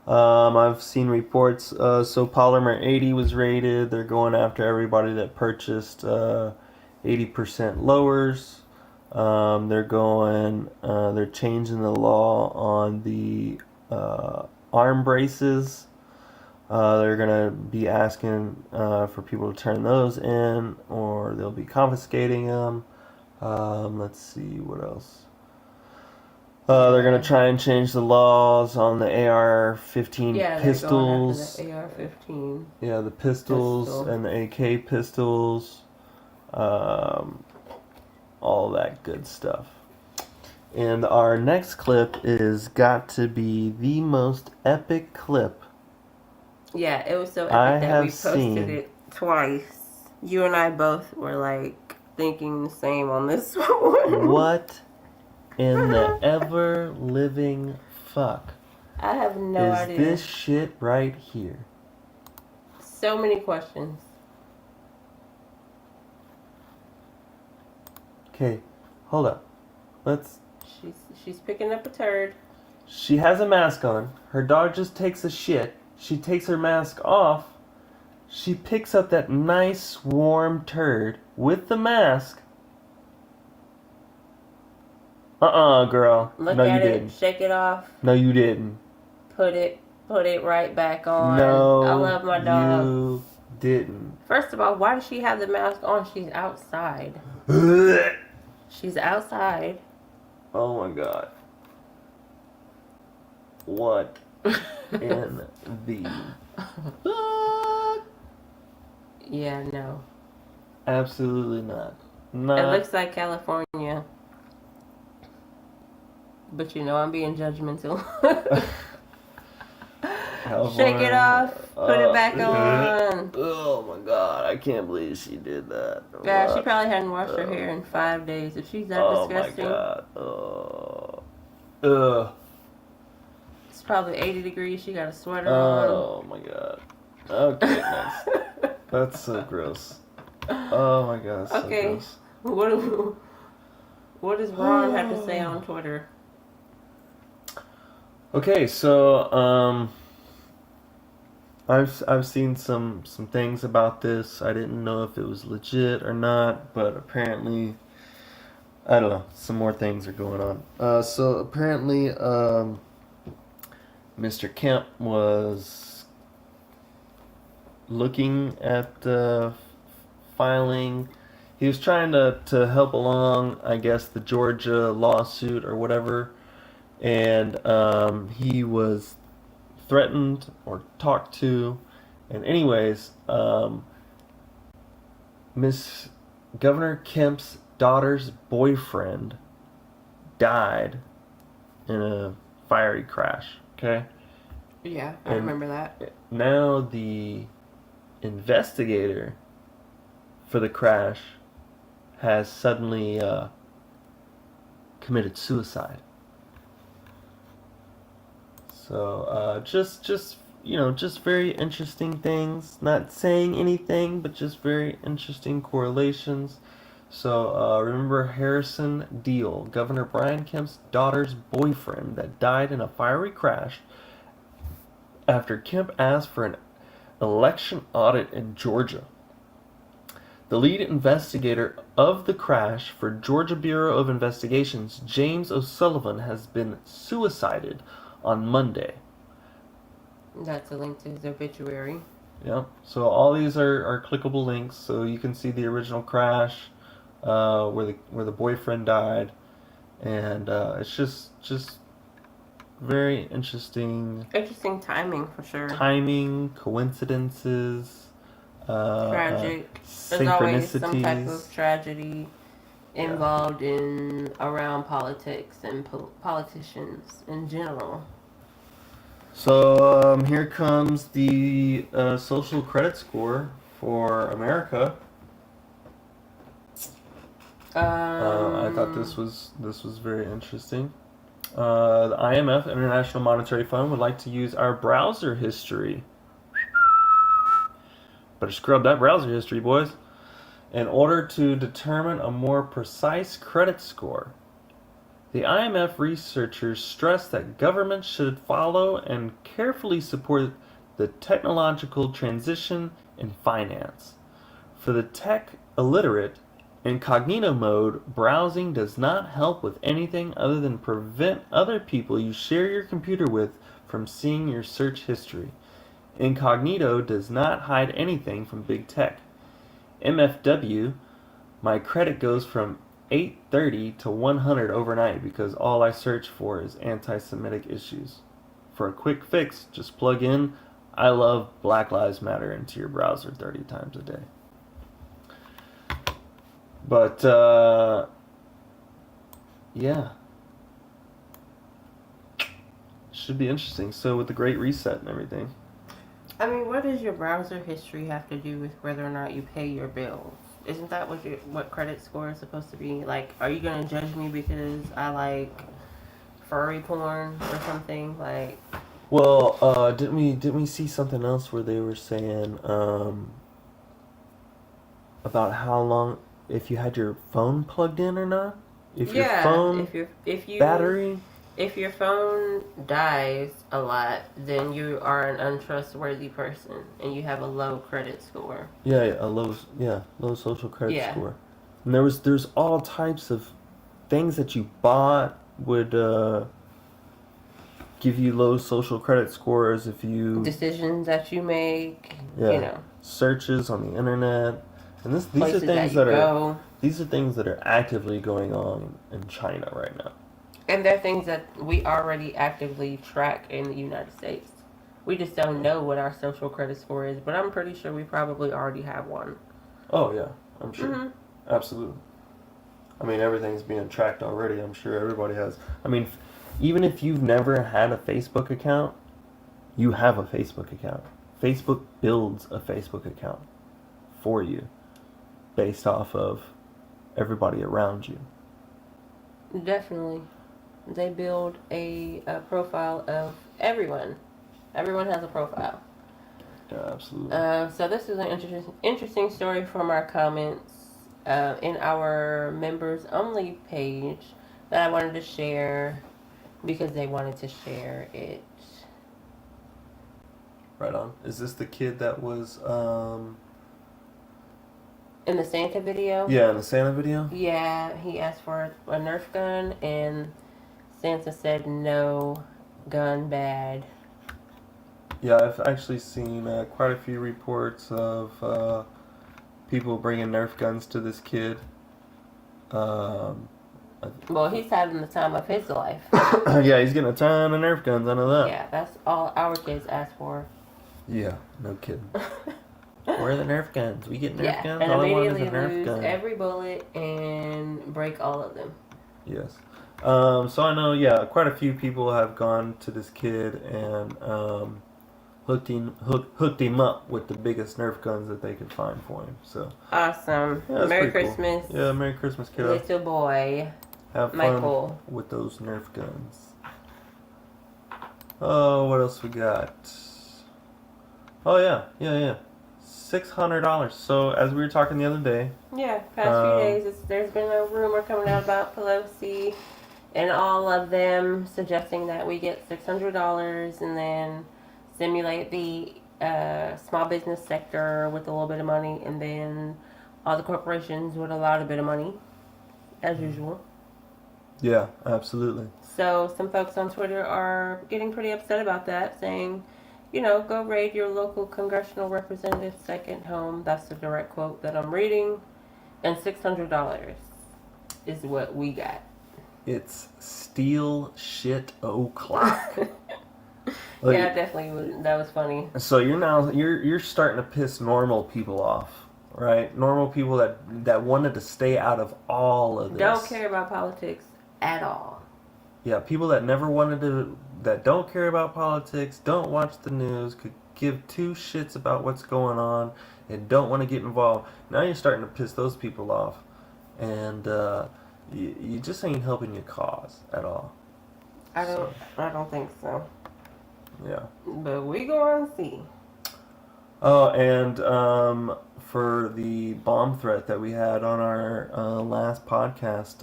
Speaker 1: I've seen reports. So Polymer 80 was raided. They're going after everybody that purchased 80% lowers. They're changing the law on the arm braces. They're gonna be asking for people to turn those in, or they'll be confiscating them. Let's see what else. They're gonna try and change the laws on the AR-15
Speaker 2: Yeah,
Speaker 1: pistols.
Speaker 2: they're going after the AR-15.
Speaker 1: Yeah, the pistols
Speaker 2: Pistol.
Speaker 1: and the AK pistols. All that good stuff. And our next clip is got to be the most epic clip
Speaker 2: Yeah, it was so epic
Speaker 1: I
Speaker 2: that
Speaker 1: have
Speaker 2: we posted
Speaker 1: seen.
Speaker 2: it twice. You and I both were like thinking the same on this one.
Speaker 1: What in the ever living fuck
Speaker 2: I have no
Speaker 1: is
Speaker 2: idea.
Speaker 1: this shit right here?
Speaker 2: So many questions.
Speaker 1: Okay, hold up.
Speaker 2: She's picking up a turd.
Speaker 1: She has a mask on. Her dog just takes a shit. She takes her mask off. She picks up that nice warm turd with the mask. Girl.
Speaker 2: Look
Speaker 1: No,
Speaker 2: at
Speaker 1: you
Speaker 2: it,
Speaker 1: didn't.
Speaker 2: shake it off,
Speaker 1: No, you didn't.
Speaker 2: put it right back on.
Speaker 1: No,
Speaker 2: I love my dog.
Speaker 1: you didn't.
Speaker 2: First of all, why does she have the mask on? She's outside. She's outside.
Speaker 1: Oh my god. What in the fuck?
Speaker 2: Yeah, no.
Speaker 1: Absolutely not.
Speaker 2: It
Speaker 1: Not.
Speaker 2: looks like California. But I'm being judgmental. Shake it off. Put it back on.
Speaker 1: Oh my god, I can't believe she did that.
Speaker 2: Yeah, she probably hadn't washed her hair in 5 days. If she's that disgusting,
Speaker 1: Oh my god. Ugh.
Speaker 2: it's probably 80 degrees. She got a sweater on.
Speaker 1: Oh my god. Okay, next. That's so gross. Oh my god, so
Speaker 2: Okay.
Speaker 1: gross.
Speaker 2: What does Ron have to say on Twitter?
Speaker 1: Okay, so I've seen some things about this. I didn't know if it was legit or not, but apparently, I don't know. Some more things are going on. So apparently, Mr. Kemp was looking at the filing. He was trying to help along, I guess, the Georgia lawsuit or whatever. And he was threatened or talked to. And anyways, Miss Governor Kemp's daughter's boyfriend died in a fiery crash. Okay?
Speaker 2: Yeah, I
Speaker 1: And-
Speaker 2: remember that.
Speaker 1: Now the investigator for the crash has suddenly committed suicide. So just very interesting things. Not saying anything, but just very interesting correlations. So remember Harrison Deal, Governor Brian Kemp's daughter's boyfriend that died in a fiery crash after Kemp asked for an election audit in Georgia. The lead investigator of the crash for Georgia Bureau of Investigations, James O'Sullivan, has been suicided on Monday.
Speaker 2: That's a link to his obituary.
Speaker 1: Yep. So all these are clickable links, so you can see the original crash, where the boyfriend died, and it's just very interesting.
Speaker 2: Interesting timing for sure.
Speaker 1: Timing, coincidences,
Speaker 2: Tragic. There's always some type
Speaker 1: synchronicities.
Speaker 2: of tragedy involved in around politics and politicians in general.
Speaker 1: So here comes the social credit score for America. I thought this was very interesting. The IMF, International Monetary Fund, would like to use our browser history. Better scrub that browser history, boys, in order to determine a more precise credit score. The IMF researchers stress that governments should follow and carefully support the technological transition in finance. For the tech illiterate, incognito mode browsing does not help with anything other than prevent other people you share your computer with from seeing your search history. Incognito does not hide anything from big tech. MFW, my credit goes from 830 to 100 overnight because all I search for is anti-Semitic issues. For a quick fix, just plug in I love Black Lives Matter into your browser 30 times a day. But, yeah. Should be interesting. So with the Great Reset and everything.
Speaker 2: I mean, what does your browser history have to do with whether or not you pay your bills? Isn't that what credit score is supposed to be? Like, are you gonna judge me because I like furry porn or something? Like,
Speaker 1: Well, didn't we see something else where they were saying about how long if you had your phone plugged in or not? If your phone battery.
Speaker 2: If your phone dies a lot, then you are an untrustworthy person and you have a low credit score.
Speaker 1: Low social credit score. And there's all types of things that you bought would give you low social credit scores if you
Speaker 2: Decisions that you make, you know.
Speaker 1: Searches on the internet. And these are things that are actively going on in China right now.
Speaker 2: And they're things that we already actively track in the United States. We just don't know what our social credit score is, but I'm pretty sure we probably already have one.
Speaker 1: Oh, yeah, I'm sure.
Speaker 2: Mm-hmm.
Speaker 1: Absolutely. I mean, everything's being tracked already. I'm sure everybody has. I mean, even if you've never had a Facebook account, you have a Facebook account. Facebook builds a Facebook account for you based off of everybody around you.
Speaker 2: Definitely. They build a profile of everyone. Everyone has a profile.
Speaker 1: Yeah, absolutely.
Speaker 2: So this is an interesting story from our comments in our members only page that I wanted to share because they wanted to share it.
Speaker 1: Right on. Is this the kid that was
Speaker 2: in the Santa video?
Speaker 1: Yeah, in the Santa video?
Speaker 2: Yeah, he asked for a Nerf gun and Santa said no, gun bad.
Speaker 1: Yeah, I've actually seen quite a few reports of people bringing Nerf guns to this kid.
Speaker 2: Well, he's having the time of his life.
Speaker 1: Yeah, he's getting a ton of Nerf guns, I know that.
Speaker 2: Yeah, that's all our kids ask for.
Speaker 1: Yeah, no kidding. Where are the Nerf guns? We get Nerf guns?
Speaker 2: And
Speaker 1: All I want is a
Speaker 2: immediately
Speaker 1: Nerf
Speaker 2: lose
Speaker 1: gun.
Speaker 2: every bullet and break all of them.
Speaker 1: Yes. So I know, quite a few people have gone to this kid and hooked him up with the biggest Nerf guns that they could find for him. So
Speaker 2: Awesome.
Speaker 1: yeah, that's
Speaker 2: Merry
Speaker 1: pretty cool.
Speaker 2: Christmas,
Speaker 1: Yeah, Merry Christmas, kiddo.
Speaker 2: little boy.
Speaker 1: Have fun
Speaker 2: Michael.
Speaker 1: with those Nerf guns. Oh, what else we got? Oh yeah. $600. So as we were talking the other day,
Speaker 2: Yeah, past few days, there's been a rumor coming out about Pelosi and all of them suggesting that we get $600 and then stimulate the small business sector with a little bit of money, and then all the corporations with a lot of bit of money, as usual.
Speaker 1: yeah, absolutely.
Speaker 2: So some folks on Twitter are getting pretty upset about that, saying, you know, go raid your local congressional representative's second home. That's the direct quote that I'm reading. And $600 is what we got.
Speaker 1: It's steal shit o'clock.
Speaker 2: Yeah, definitely. That was funny.
Speaker 1: So you're starting to piss normal people off, right? Normal people that wanted to stay out of all of this.
Speaker 2: Don't care about politics at all.
Speaker 1: Yeah, people that never wanted to, that don't care about politics, don't watch the news, could give two shits about what's going on, and don't want to get involved. Now you're starting to piss those people off, and you just ain't helping your cause at all.
Speaker 2: I don't think so.
Speaker 1: Yeah.
Speaker 2: But we go and see.
Speaker 1: Oh, and for the bomb threat that we had on our last podcast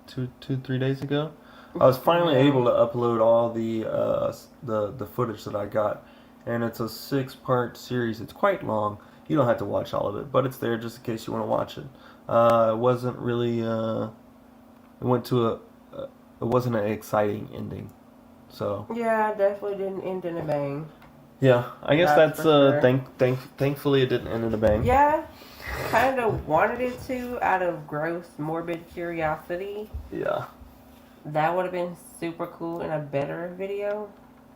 Speaker 1: 3 days ago, I was finally able to upload all the footage that I got, and it's a 6-part series. It's quite long. You don't have to watch all of it, but it's there just in case you want to watch it. It wasn't really. It wasn't an exciting ending. So
Speaker 2: Yeah, definitely didn't end in a bang.
Speaker 1: yeah, I guess
Speaker 2: That's for sure.
Speaker 1: thankfully it didn't end in a bang.
Speaker 2: Yeah, kind of wanted it to out of gross, morbid curiosity.
Speaker 1: Yeah.
Speaker 2: That would have been super cool in a better video,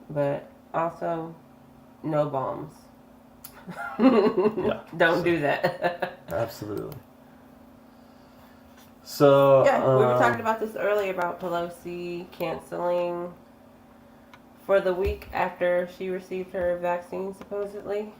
Speaker 2: but also no bombs.
Speaker 1: Yeah.
Speaker 2: Don't do that.
Speaker 1: Absolutely. So
Speaker 2: Yeah, we were talking about this earlier about Pelosi canceling for the week after she received her vaccine, supposedly.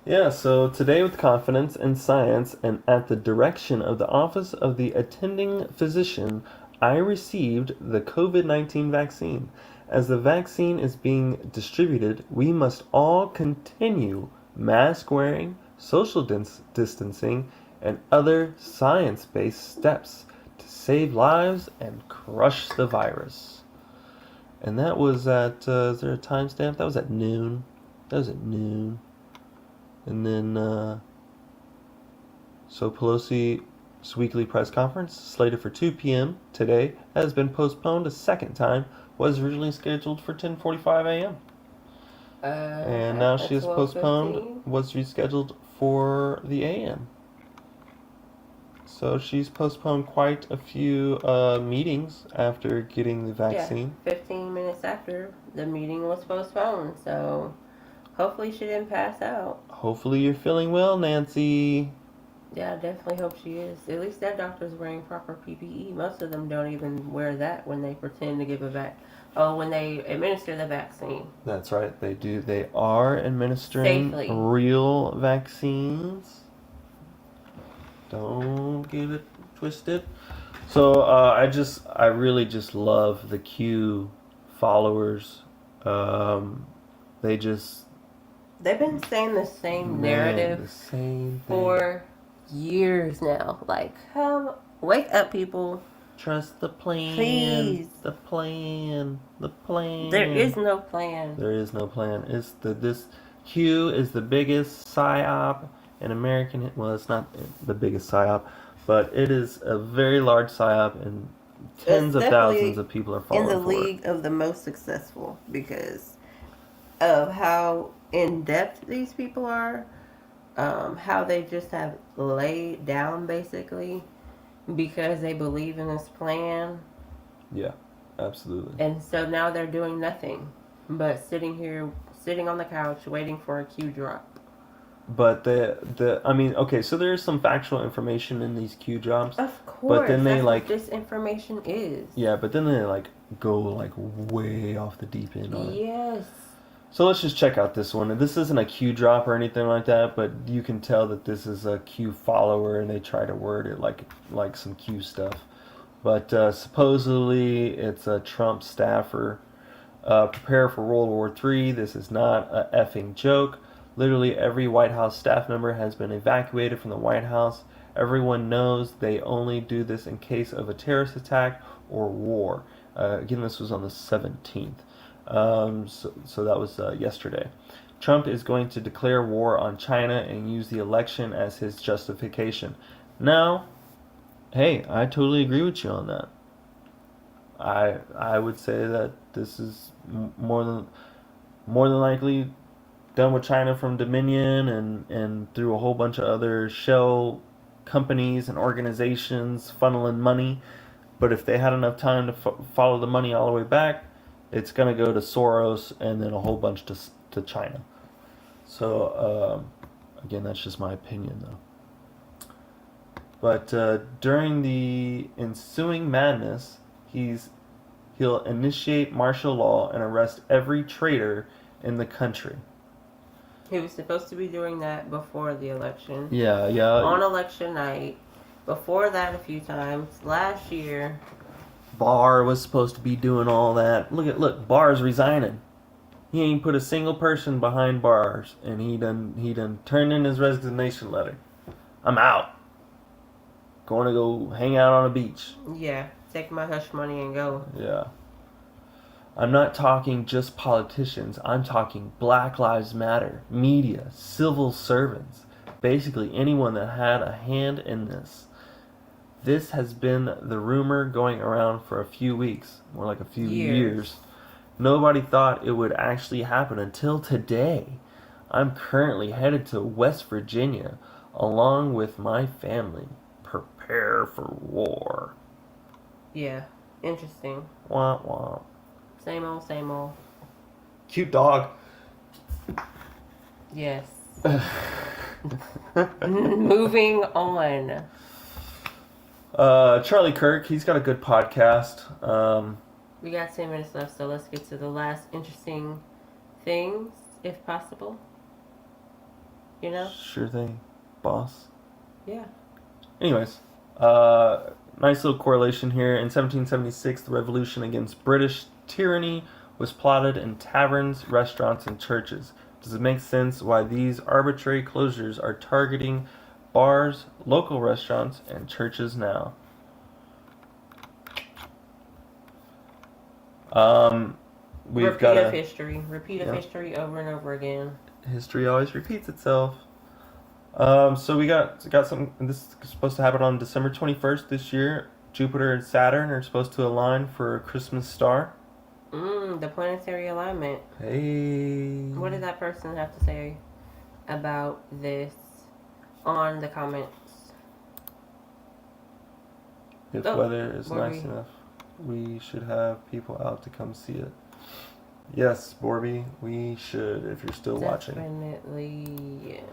Speaker 1: Yeah, so today with confidence in science and at the direction of the Office of the Attending Physician, I received the COVID-19 vaccine. As the vaccine is being distributed, we must all continue mask wearing, social distancing, and other science-based steps to save lives and crush the virus. And that was at, is there a timestamp? That was at noon. And then, so Pelosi's weekly press conference, slated for 2 p.m. today, has been postponed a second time, was originally scheduled for 10:45 a.m. And now she is postponed, was rescheduled for the a.m. So she's postponed quite a few meetings after getting the vaccine.
Speaker 2: Yeah, 15 minutes after the meeting was postponed, so hopefully she didn't pass out.
Speaker 1: Hopefully you're feeling well, Nancy.
Speaker 2: Yeah, I definitely hope she is. At least that doctor's wearing proper PPE. Most of them don't even wear that when they pretend to give when they administer the vaccine.
Speaker 1: That's right, they do. They are administering
Speaker 2: Safely.
Speaker 1: real vaccines. Don't get it twisted. So I really just love the Q followers.
Speaker 2: They've been saying the same narrative
Speaker 1: the same thing.
Speaker 2: for years now. Like, come, wake up, people.
Speaker 1: Trust the plan.
Speaker 2: Please.
Speaker 1: The plan.
Speaker 2: There is no plan.
Speaker 1: There is no plan. This Q is the biggest psyop in American. Well, it's not the biggest psyop, but it is a very large psyop, and tens of thousands of people are falling
Speaker 2: in the
Speaker 1: for it.
Speaker 2: league of the most successful because of how in depth these people are, how they just have laid down basically because they believe in this plan.
Speaker 1: Yeah, absolutely.
Speaker 2: And so now they're doing nothing but sitting on the couch waiting for a Q drop.
Speaker 1: But okay, so there's some factual information in these Q jobs.
Speaker 2: Of course,
Speaker 1: but then they
Speaker 2: that's what this information is.
Speaker 1: Yeah, but then they go way off the deep end on it.
Speaker 2: Yes.
Speaker 1: So let's just check out this one. And this isn't a Q drop or anything like that, but you can tell that this is a Q follower, and they try to word it like some Q stuff. But supposedly it's a Trump staffer. Prepare for World War III. This is not a effing joke. Literally every White House staff member has been evacuated from the White House. Everyone knows they only do this in case of a terrorist attack or war. Again, this was on the 17th. So that was yesterday. Trump is going to declare war on China and use the election as his justification. Now, hey, I totally agree with you on that. I would say that this is more than likely done with China from Dominion and through a whole bunch of other shell companies and organizations funneling money. But if they had enough time to follow the money all the way back, it's going to go to Soros and then a whole bunch to China. So, again, that's just my opinion, though. But during the ensuing madness, he'll initiate martial law and arrest every traitor in the country.
Speaker 2: He was supposed to be doing that before the election.
Speaker 1: Yeah.
Speaker 2: On election night. Before that a few times. Last year.
Speaker 1: Barr was supposed to be doing all that. Look, Barr's resigning. He ain't put a single person behind bars, and he done turned in his resignation letter. I'm out. Going to go hang out on a beach.
Speaker 2: Yeah. Take my hush money and go.
Speaker 1: Yeah. I'm not talking just politicians. I'm talking Black Lives Matter, media, civil servants. Basically anyone that had a hand in this. This has been the rumor going around for a few weeks, more like a few years. Nobody thought it would actually happen until today. I'm currently headed to West Virginia along with my family. Prepare for war.
Speaker 2: Yeah. Interesting.
Speaker 1: Wah wah.
Speaker 2: Same old, same old.
Speaker 1: Cute dog.
Speaker 2: Yes. Moving on.
Speaker 1: Charlie Kirk, he's got a good podcast.
Speaker 2: We got 10 minutes left, so let's get to the last interesting things, if possible. You know?
Speaker 1: Sure thing, boss.
Speaker 2: Yeah.
Speaker 1: Anyways, nice little correlation here. In 1776, the revolution against British tyranny was plotted in taverns, restaurants, and churches. Does it make sense why these arbitrary closures are targeting bars, local restaurants, and churches now? We've got
Speaker 2: Repeat of history over and over again.
Speaker 1: History always repeats itself. So we got something. This is supposed to happen on December 21st this year. Jupiter and Saturn are supposed to align for a Christmas star.
Speaker 2: The planetary alignment.
Speaker 1: Hey.
Speaker 2: What did that person have to say about this on the comments?
Speaker 1: If weather is nice enough, we should have people out to come see it. Yes, Borby, we should if you're still watching.
Speaker 2: Definitely.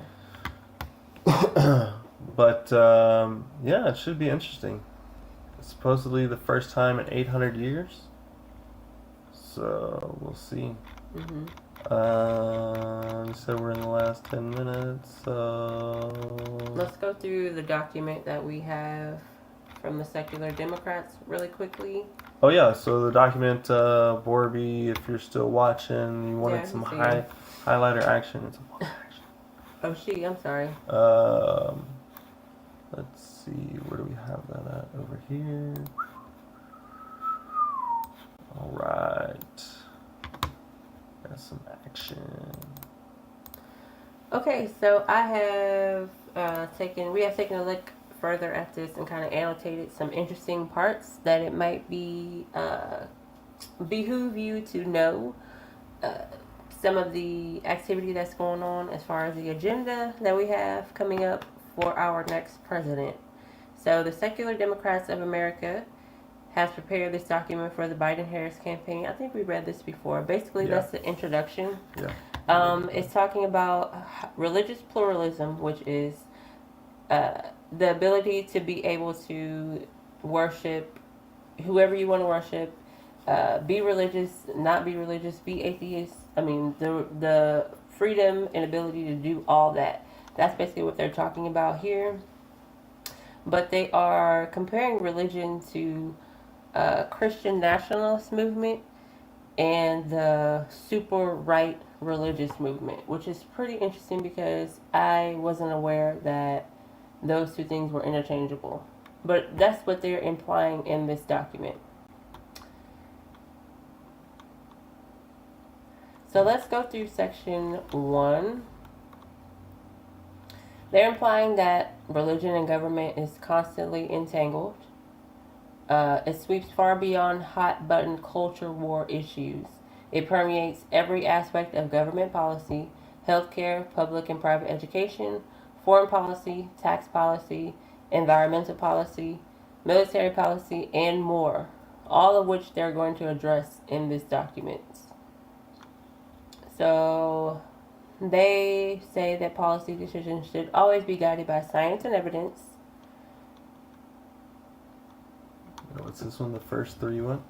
Speaker 1: But yeah, it should be interesting. It's supposedly the first time in 800 years. So we'll see. So we're in the last 10 minutes. So
Speaker 2: let's go through the document that we have from the Secular Democrats really quickly.
Speaker 1: Oh yeah, so the document, Borby, if you're still watching, you wanted some highlighter action. It's a lot of action.
Speaker 2: Oh, I'm sorry.
Speaker 1: Let's see, where do we have that at? Over here. All right. Got some action.
Speaker 2: Okay, so I have we have taken a look further at this and kind of annotated some interesting parts that it might be behoove you to know some of the activity that's going on as far as the agenda that we have coming up for our next president. So the Secular Democrats of America has prepared this document for the Biden-Harris campaign. I think we read this before. Basically, that's the introduction.
Speaker 1: Yeah.
Speaker 2: It's talking about religious pluralism, which is the ability to be able to worship whoever you want to worship be religious, not be religious, be atheist. I mean, the freedom and ability to do all that. That's basically what they're talking about here. But they are comparing religion to Christian nationalist movement and the super right religious movement, which is pretty interesting because I wasn't aware that those two things were interchangeable. But that's what they're implying in this document. So let's go through section 1. They're implying that religion and government is constantly entangled. It sweeps far beyond hot button culture war issues. It permeates every aspect of government policy, healthcare, public and private education, foreign policy, tax policy, environmental policy, military policy, and more, all of which they're going to address in this document. So they say that policy decisions should always be guided by science and evidence.
Speaker 1: What's this one? The first three one?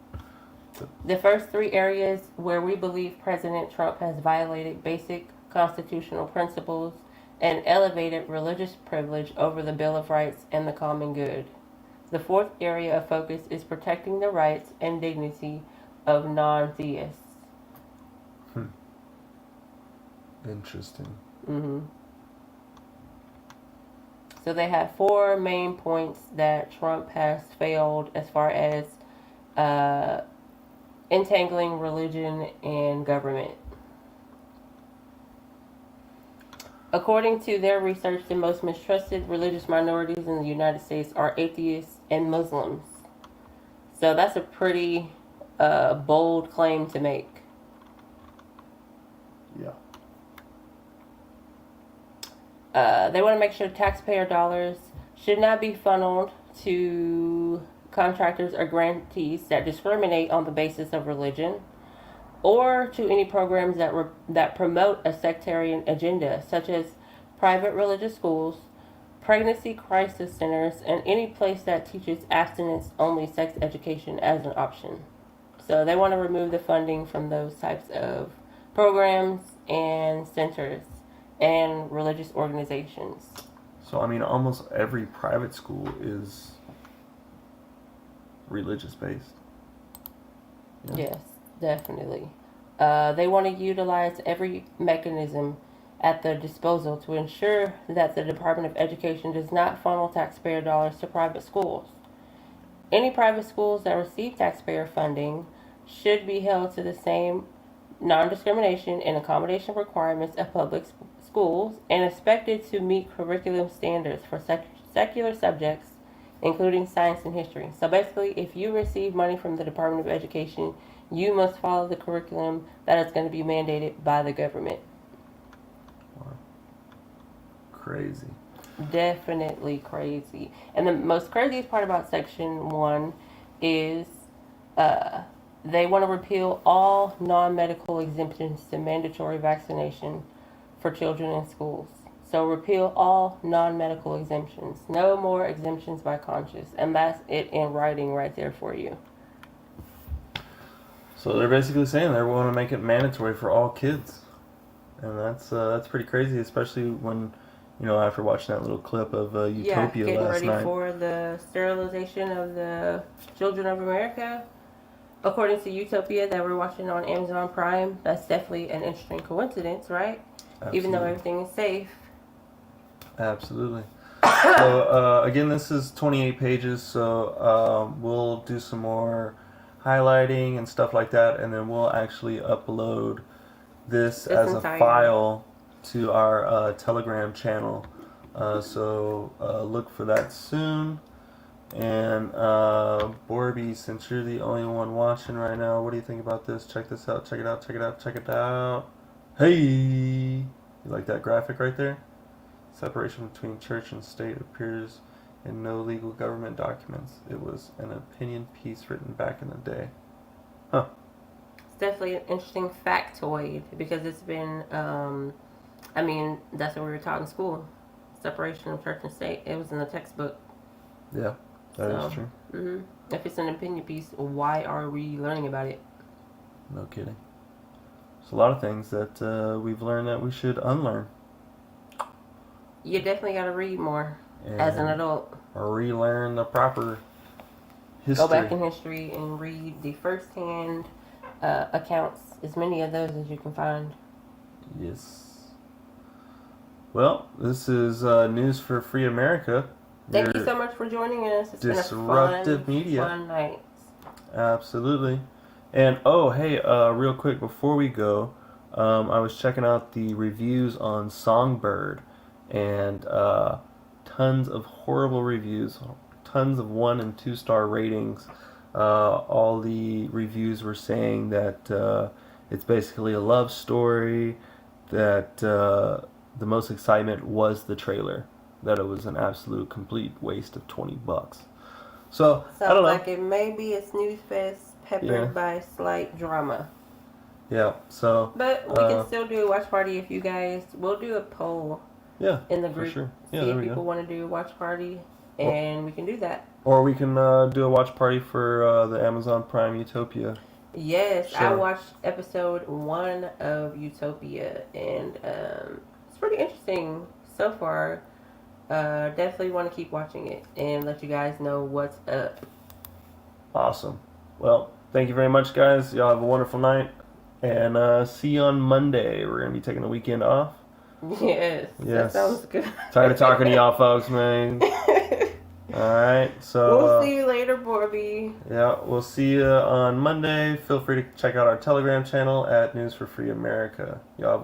Speaker 2: The first 3 areas where we believe President Trump has violated basic constitutional principles and elevated religious privilege over the Bill of Rights and the common good. The 4th area of focus is protecting the rights and dignity of non-theists.
Speaker 1: Interesting.
Speaker 2: So they have 4 main points that Trump has failed as far as entangling religion and government. According to their research, the most mistrusted religious minorities in the United States are atheists and Muslims. So that's a pretty bold claim to make.
Speaker 1: Yeah.
Speaker 2: They want to make sure taxpayer dollars should not be funneled to contractors or grantees that discriminate on the basis of religion, or to any programs that promote a sectarian agenda, such as private religious schools, pregnancy crisis centers, and any place that teaches abstinence-only sex education as an option. So they want to remove the funding from those types of programs and centers and religious organizations.
Speaker 1: So, I mean, almost every private school is religious based. Yeah.
Speaker 2: Yes, definitely. They want to utilize every mechanism at their disposal to ensure that the Department of Education does not funnel taxpayer dollars to private schools. Any private schools that receive taxpayer funding should be held to the same non-discrimination and accommodation requirements of public schools and expected to meet curriculum standards for secular subjects, including science and history. So basically, if you receive money from the Department of Education, you must follow the curriculum that is going to be mandated by the government.
Speaker 1: Wow. Crazy.
Speaker 2: Definitely crazy. And the most craziest part about Section 1 is they want to repeal all non-medical exemptions to mandatory vaccination for children in schools. So repeal all non-medical exemptions. No more exemptions by conscience. And that's it in writing right there for you.
Speaker 1: So they're basically saying they want to make it mandatory for all kids, and that's pretty crazy, especially when, you know, after watching that little clip of Utopia
Speaker 2: getting
Speaker 1: last
Speaker 2: ready
Speaker 1: night.
Speaker 2: for the sterilization of the children of America. According to Utopia that we're watching on Amazon Prime, that's definitely an interesting coincidence, right?
Speaker 1: Absolutely.
Speaker 2: Even though everything is safe.
Speaker 1: Absolutely. So again, this is 28 pages, so we'll do some more highlighting and stuff like that, and then we'll actually upload this as a file to our Telegram channel. So look for that soon. And Borby, since you're the only one watching right now, what do you think about this? Check this out. Check it out. Check it out. Check it out. Hey, you like that graphic right there? Separation between church and state appears in no legal government documents. It was an opinion piece written back in the day. Huh.
Speaker 2: It's definitely an interesting factoid because it's been, I mean, that's what we were taught in school. Separation of church and state. It was in the textbook.
Speaker 1: Yeah, that is true.
Speaker 2: If it's an opinion piece, why are we learning about it?
Speaker 1: No kidding. There's a lot of things that we've learned that we should unlearn.
Speaker 2: You definitely got to read more
Speaker 1: And
Speaker 2: as an adult.
Speaker 1: relearn the proper history.
Speaker 2: Go back in history and read the first-hand accounts, as many of those as you can find.
Speaker 1: Yes. Well, this is News for Free America.
Speaker 2: Thank you so much for joining us. It's
Speaker 1: disruptive
Speaker 2: been a
Speaker 1: media.
Speaker 2: fun night.
Speaker 1: Absolutely. And oh, hey, real quick before we go, I was checking out the reviews on Songbird, and tons of horrible reviews, tons of 1 and 2 star ratings. All the reviews were saying that it's basically a love story, that the most excitement was the trailer, that it was an absolute complete waste of $20. So I don't know.
Speaker 2: Sounds like it may be a snooze fest peppered
Speaker 1: Yeah.
Speaker 2: by slight drama.
Speaker 1: Yeah. So
Speaker 2: But we can still do a watch party if you guys. We'll do a poll
Speaker 1: yeah,
Speaker 2: in the
Speaker 1: for
Speaker 2: group.
Speaker 1: sure. Yeah,
Speaker 2: See
Speaker 1: there
Speaker 2: if
Speaker 1: we
Speaker 2: people
Speaker 1: go.
Speaker 2: want to do a watch party, and we can do that.
Speaker 1: Or we can do a watch party for the Amazon Prime Utopia.
Speaker 2: Yes, I
Speaker 1: Sure.
Speaker 2: watched episode 1 of Utopia, and it's pretty interesting so far. Definitely want to keep watching it and let you guys know what's up.
Speaker 1: Awesome. Well, thank you very much, guys. Y'all have a wonderful night. And see you on Monday. We're going to be taking the weekend off.
Speaker 2: Yes, that
Speaker 1: Yes.
Speaker 2: sounds good.
Speaker 1: Tired of talking to y'all folks, man. Alright, so
Speaker 2: We'll see you later, Borby.
Speaker 1: yeah, we'll see you on Monday. Feel free to check out our Telegram channel at News for Free America. Y'all have a